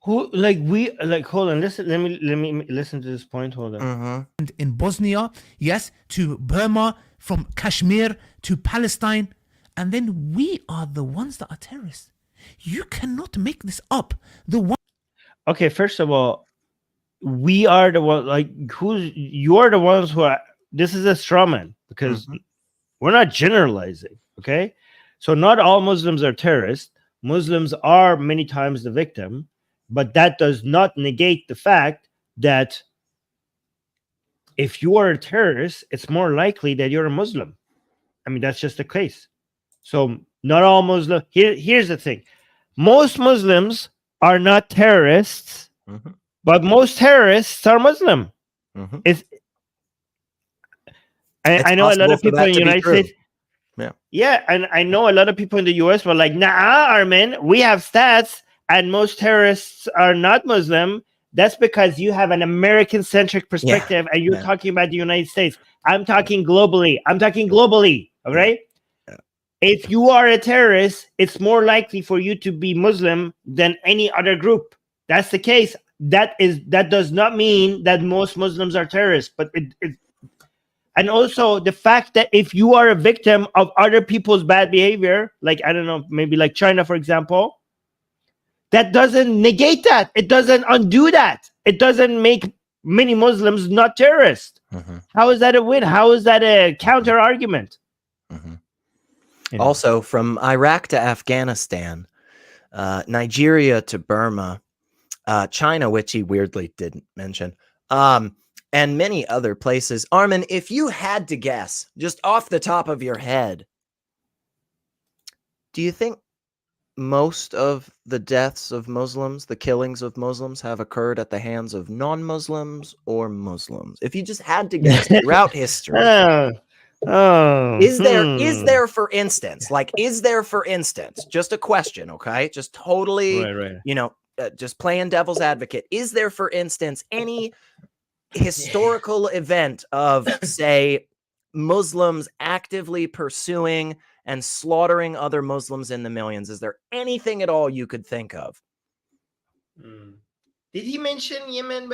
Speaker 1: Who hold on, listen, let me listen to this point. Hold on.
Speaker 6: in Bosnia, yes, to Burma, from Kashmir to Palestine, and then we are the ones that are terrorists. You cannot make this up.
Speaker 1: Okay, first of all, we are the one, like, you're the ones who are, this is a straw man, because we're not generalizing, okay? So not all Muslims are terrorists. Muslims are many times the victim, but that does not negate the fact that if you are a terrorist, it's more likely that you're a Muslim. I mean, that's just the case. So not all Muslims. Here's the thing. Most Muslims are not terrorists, but most terrorists are Muslim. I know a lot of people in the United States. Yeah, and I know a lot of people in the US were like, nah, Armin, we have stats, and most terrorists are not Muslim. That's because you have an American-centric perspective, and you're talking about the United States. I'm talking globally. Okay? If you are a terrorist, it's more likely for you to be Muslim than any other group. That's the case. That does not mean that most Muslims are terrorists, but and also the fact that if you are a victim of other people's bad behavior, like, I don't know, maybe like China, for example, that doesn't negate that. It doesn't undo that. It doesn't make many Muslims not terrorists. How is that a win? How is that a counter argument?
Speaker 2: Also, from Iraq to Afghanistan, Nigeria to Burma, China, which he weirdly didn't mention, and many other places. Armin, if you had to guess, just off the top of your head, do you think most of the deaths of Muslims, the killings of Muslims, have occurred at the hands of non-Muslims or Muslims? If you just had to guess throughout history. Is there, for instance, just a question, okay? Just totally, just playing devil's advocate. Is there, for instance, any historical event of, say, Muslims actively pursuing and slaughtering other Muslims in the millions? Is there anything at all you could think of?
Speaker 1: Did he mention Yemen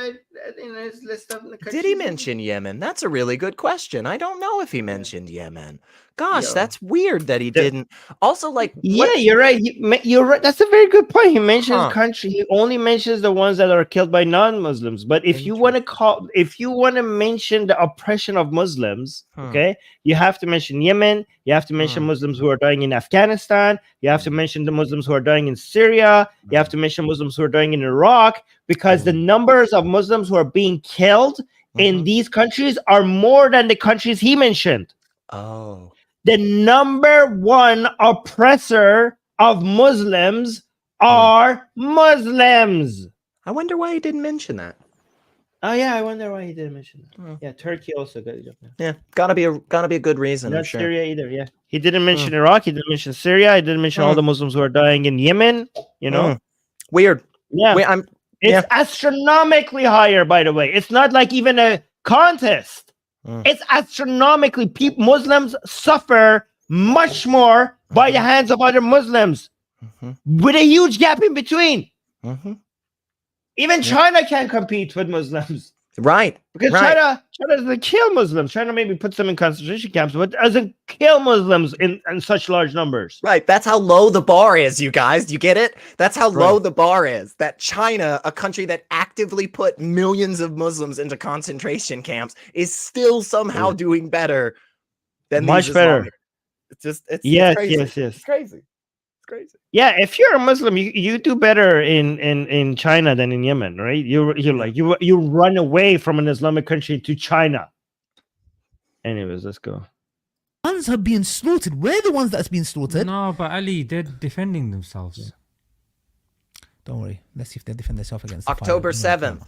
Speaker 1: in his list of countries?
Speaker 2: Did he mention Yemen? That's a really good question. I don't know if he mentioned Yemen. Gosh, that's weird that he didn't. Also, like,
Speaker 1: you're right. You're right. That's a very good point. He mentions country. He only mentions the ones that are killed by non-Muslims. But if you want to mention the oppression of Muslims, okay, you have to mention Yemen. You have to mention Muslims who are dying in Afghanistan. You have to mention the Muslims who are dying in Syria. You have to mention Muslims who are dying in Iraq, because the numbers of Muslims who are being killed in these countries are more than the countries he mentioned.
Speaker 2: Oh.
Speaker 1: The number one oppressor of Muslims are Muslims.
Speaker 2: I wonder why he didn't mention that.
Speaker 1: Oh yeah, I wonder why he didn't mention that.
Speaker 2: Oh.
Speaker 1: Yeah, Turkey also got it.
Speaker 2: Yeah, gotta be a good reason. I'm
Speaker 1: Not
Speaker 2: sure.
Speaker 1: Syria either. Yeah, he didn't mention Iraq. He didn't mention Syria. He didn't mention all the Muslims who are dying in Yemen. You know,
Speaker 2: Weird.
Speaker 1: yeah, it's astronomically higher. By the way, it's not like even a contest. It's astronomically. Muslims suffer much more by the hands of other Muslims, with a huge gap in between. Even China can't compete with Muslims.
Speaker 2: Right.
Speaker 1: Because China doesn't kill Muslims. China maybe puts them in concentration camps, but doesn't kill Muslims in such large numbers.
Speaker 2: Right. That's how low the bar is, you guys. Do you get it? That's how low the bar is. That China, a country that actively put millions of Muslims into concentration camps, is still somehow doing better than
Speaker 1: Much
Speaker 2: these
Speaker 1: better.
Speaker 2: Islamic. It's
Speaker 1: Yes.
Speaker 2: It's crazy. It's crazy.
Speaker 1: Yeah, if you're a Muslim, you do better in China than in Yemen, right? You run away from an Islamic country to China. Anyways, let's go.
Speaker 6: Ones are being slaughtered. We're the ones that's being slaughtered.
Speaker 7: No, but Ali, they're defending themselves.
Speaker 6: Don't worry. Let's see if they defend themselves against the
Speaker 2: October
Speaker 6: fire.
Speaker 2: 7th.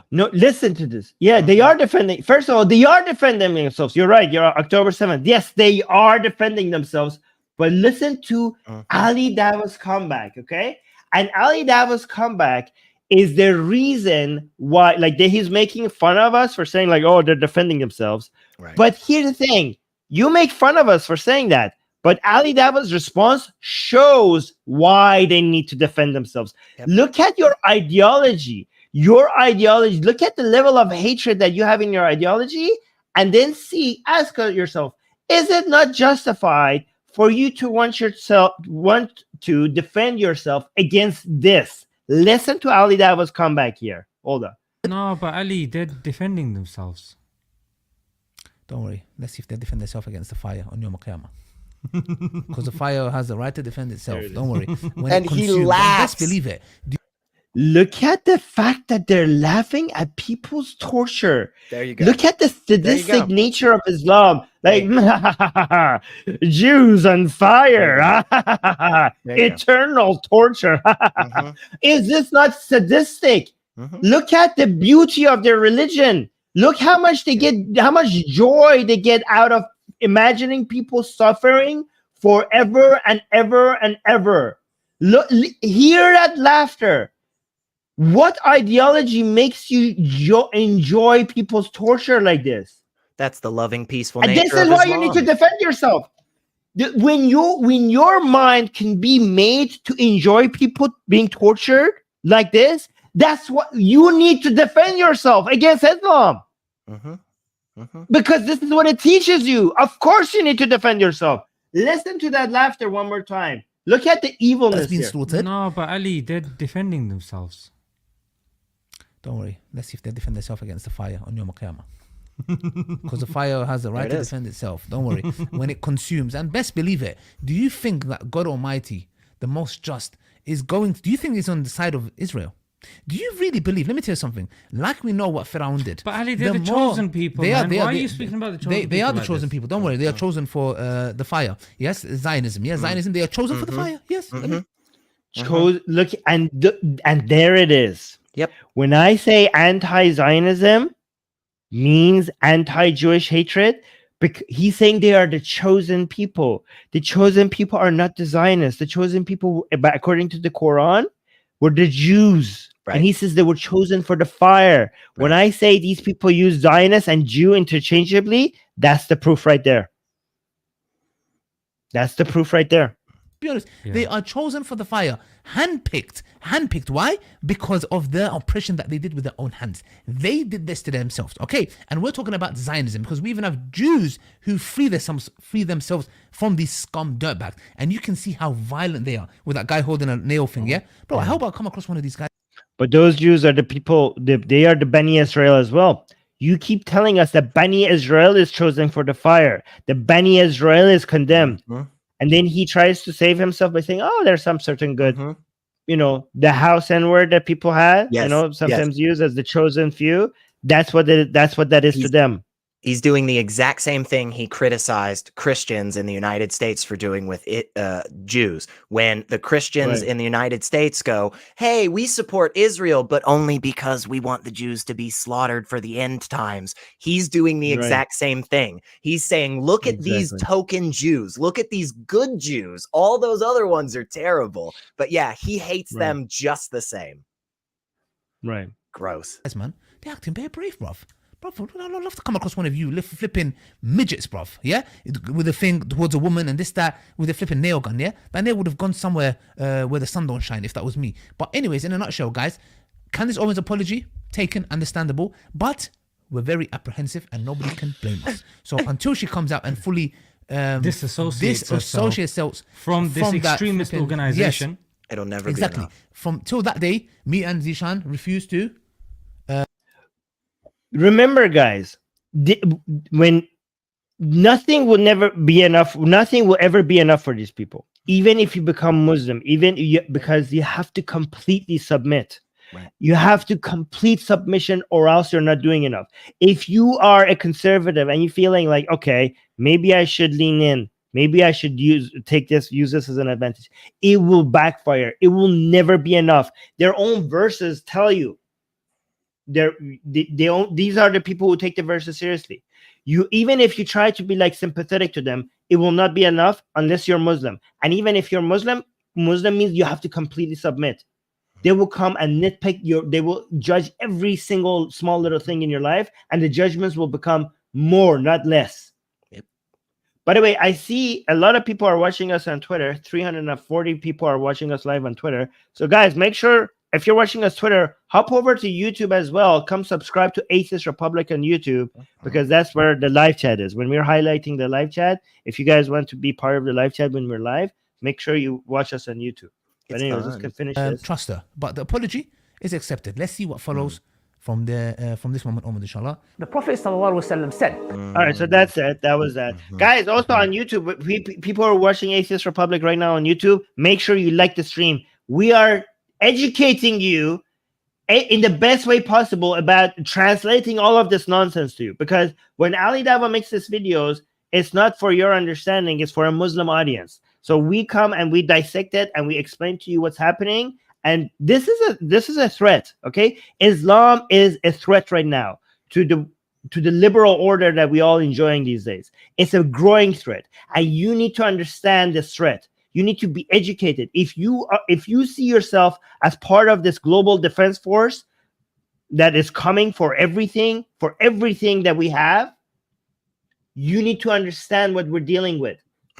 Speaker 1: No, listen to this. Yeah, they are defending. First of all, they are defending themselves. You're right. You're October 7th. Yes, they are defending themselves. But listen to Ali Dava's comeback, okay? And Ali Dava's comeback is the reason why, like, he's making fun of us for saying, like, oh, they're defending themselves.
Speaker 2: Right.
Speaker 1: But here's the thing. You make fun of us for saying that. But Ali Dava's response shows why they need to defend themselves.
Speaker 2: Yep.
Speaker 1: Look at your ideology. Your ideology. Look at the level of hatred that you have in your ideology. And then ask yourself, is it not justified for you to want to defend yourself against this? Listen to Ali Dava's comeback here. Hold on.
Speaker 7: No, but Ali, they're defending themselves.
Speaker 6: Don't worry. Let's see if they defend themselves against the fire on Yom Qiyamah. Because the fire has the right to defend itself. Don't worry. When
Speaker 2: And
Speaker 6: it
Speaker 2: he
Speaker 6: consumes,
Speaker 2: laughs.
Speaker 6: Best believe it.
Speaker 1: Look at the fact that they're laughing at people's torture.
Speaker 2: There you go.
Speaker 1: Look at the sadistic nature of Islam. Like, Jews on fire. Eternal torture. Is this not sadistic? Look at the beauty of their religion. Look how much how much joy they get out of imagining people suffering forever and ever and ever. Look, hear that laughter. What ideology makes you enjoy people's torture like this?
Speaker 2: That's the loving, peaceful
Speaker 1: And
Speaker 2: nature
Speaker 1: this is
Speaker 2: of
Speaker 1: why
Speaker 2: Islam.
Speaker 1: you need to defend yourself. When your mind can be made to enjoy people being tortured like this, that's what you need to defend yourself against Islam. Because this is what it teaches you. Of course, you need to defend yourself. Listen to that laughter one more time. Look at the evilness
Speaker 6: That's been
Speaker 1: here.
Speaker 6: slaughtered.
Speaker 7: No, but Ali, they're defending themselves.
Speaker 6: Don't worry. Let's see if they defend themselves against the fire on Yom Qiyamah. Because the fire has the right to defend itself. Don't worry. When it consumes, and best believe it, do you think that God Almighty, the most just, do you think he's on the side of Israel? Do you really believe? Let me tell you something. Like we know what Pharaoh did.
Speaker 7: But Ali, they're the chosen people. Why are you speaking about the chosen people?
Speaker 6: They are the
Speaker 7: like
Speaker 6: chosen
Speaker 7: this?
Speaker 6: people. Don't worry. They are chosen for the fire. Yes, Zionism. Yes, Zionism. They are chosen for the fire. Yes.
Speaker 1: Look, and there it is.
Speaker 2: Yep.
Speaker 1: When I say anti-Zionism means anti-Jewish hatred, he's saying they are the chosen people. The chosen people are not the Zionists. The chosen people, according to the Quran, were the Jews.
Speaker 2: Right.
Speaker 1: And he says they were chosen for the fire. When I say these people use Zionist and Jew interchangeably, that's the proof right there. That's the proof right there.
Speaker 6: Be honest, they are chosen for the fire, handpicked. Why? Because of the oppression that they did with their own hands. They did this to themselves. Okay, and we're talking about Zionism because we even have Jews who free themselves from these scum dirtbags, and you can see how violent they are with that guy holding a nail thing. Yeah, bro. I hope I come across one of these guys.
Speaker 1: But those Jews are the people. They are the Bani Israel as well. You keep telling us that Bani Israel is chosen for the fire. The Bani Israel is condemned. And then he tries to save himself by saying, oh, there's some certain good, the house N word that people had, sometimes used as the chosen few. That's what that is to them.
Speaker 2: He's doing the exact same thing he criticized Christians in the United States for doing with Jews. When the Christians
Speaker 1: Right.
Speaker 2: in the United States go, hey, we support Israel, but only because we want the Jews to be slaughtered for the end times. He's doing the
Speaker 1: Right.
Speaker 2: exact same thing. He's saying, look at these token Jews. Look at these good Jews. All those other ones are terrible. But yeah, he hates them just the same.
Speaker 1: Right.
Speaker 2: Gross.
Speaker 6: Yes, man. They're acting very brave, bruv. Bruv, I'd love to come across one of you flipping midgets, bruv. Yeah? With a thing towards a woman and this, that, with a flipping nail gun, yeah? That nail would have gone somewhere where the sun don't shine if that was me. But anyways, in a nutshell, guys, Candice Owens' apology, taken, understandable, but we're very apprehensive and nobody can blame us. So until she comes out and fully
Speaker 7: disassociates
Speaker 6: herself
Speaker 7: from this
Speaker 6: that
Speaker 7: extremist
Speaker 6: flipping-
Speaker 7: organization.
Speaker 6: Yes,
Speaker 2: It'll never
Speaker 6: exactly.
Speaker 2: be enough.
Speaker 6: From till that day, me and Zishan refused to.
Speaker 1: Remember, guys, when nothing will never be enough, nothing will ever be enough for these people. Even if you become Muslim, because you have to completely submit.
Speaker 2: Right.
Speaker 1: You have to complete submission, or else you're not doing enough. If you are a conservative and you're feeling like, okay, maybe I should lean in, maybe I should use this as an advantage, it will backfire. It will never be enough. Their own verses tell you. These are the people who take the verses seriously. Even if you try to be like sympathetic to them, it will not be enough unless you're Muslim. And even if you're Muslim means you have to completely submit. They will come and nitpick they will judge every single small little thing in your life, and the judgments will become more, not less.
Speaker 2: Yep.
Speaker 1: By the way, I see a lot of people are watching us on Twitter. 340 people are watching us live on Twitter. So guys, make sure, if you're watching us Twitter, hop over to YouTube as well. Come subscribe to Atheist Republic on YouTube, because that's where the live chat is. When we're highlighting the live chat, if you guys want to be part of the live chat when we're live, make sure you watch us on YouTube. But anyways, let's finish this.
Speaker 6: Trust her. But the apology is accepted. Let's see what follows from this moment onward, inshallah.
Speaker 9: The Prophet ﷺ said.
Speaker 1: All right, so that's it. That was that. Guys, also on YouTube, people are watching Atheist Republic right now on YouTube. Make sure you like the stream. We are educating you in the best way possible about translating all of this nonsense to you, because when Ali Dawah makes these videos, it's not for your understanding, it's for a Muslim audience. So we come and we dissect it and we explain to you what's happening. And this is a threat. Okay, Islam is a threat right now to the liberal order that we all enjoying these days. It's a growing threat, and you need to understand this threat. You need to be educated. If you see yourself as part of this global defense force that is coming for everything that we have, you need to understand what we're dealing with.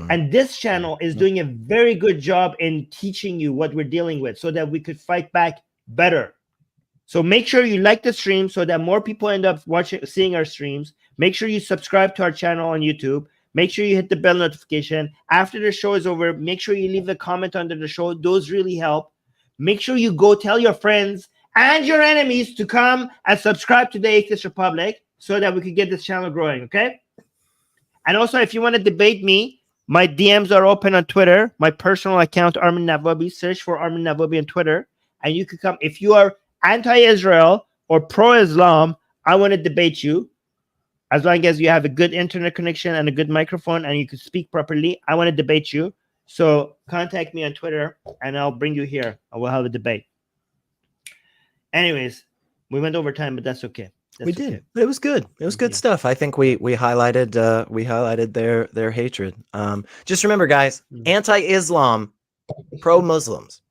Speaker 1: And this channel is doing a very good job in teaching you what we're dealing with, so that we could fight back better. So make sure you like the stream so that more people end up seeing our streams. Make sure you subscribe to our channel on YouTube. Make sure you hit the bell notification. After the show is over, make sure you leave a comment under the show. Those really help. Make sure you go tell your friends and your enemies to come and subscribe to the Atheist Republic so that we could get this channel growing, okay? And also, if you want to debate me, my DMs are open on Twitter. My personal account, Armin Navabi. Search for Armin Navabi on Twitter. And you could come. If you are anti-Israel or pro-Islam, I want to debate you. As long as you have a good internet connection and a good microphone and you can speak properly, I want to debate you. So contact me on Twitter and I'll bring you here. I will have a debate. Anyways, we went over time, but that's okay.
Speaker 2: We did. It was good. It was good stuff. I think we highlighted their hatred. Just remember, guys, anti-Islam, pro-Muslims.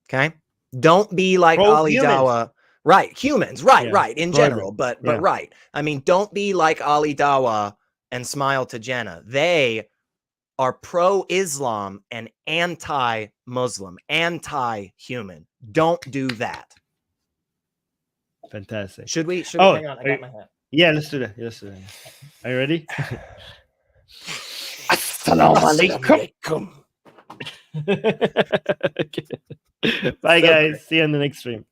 Speaker 2: Okay? Don't be like Ali Dawah. Right, humans, right, in general, but right. I mean, don't be like Ali Dawah and Smile to Jenna. They are pro-Islam and anti-Muslim, anti-human. Don't do that.
Speaker 1: Fantastic.
Speaker 2: Should we hang on? I got my hat.
Speaker 1: Yeah, let's do that. Are you ready? Assalamu alaikum. Okay. Bye, guys. See you in the next stream.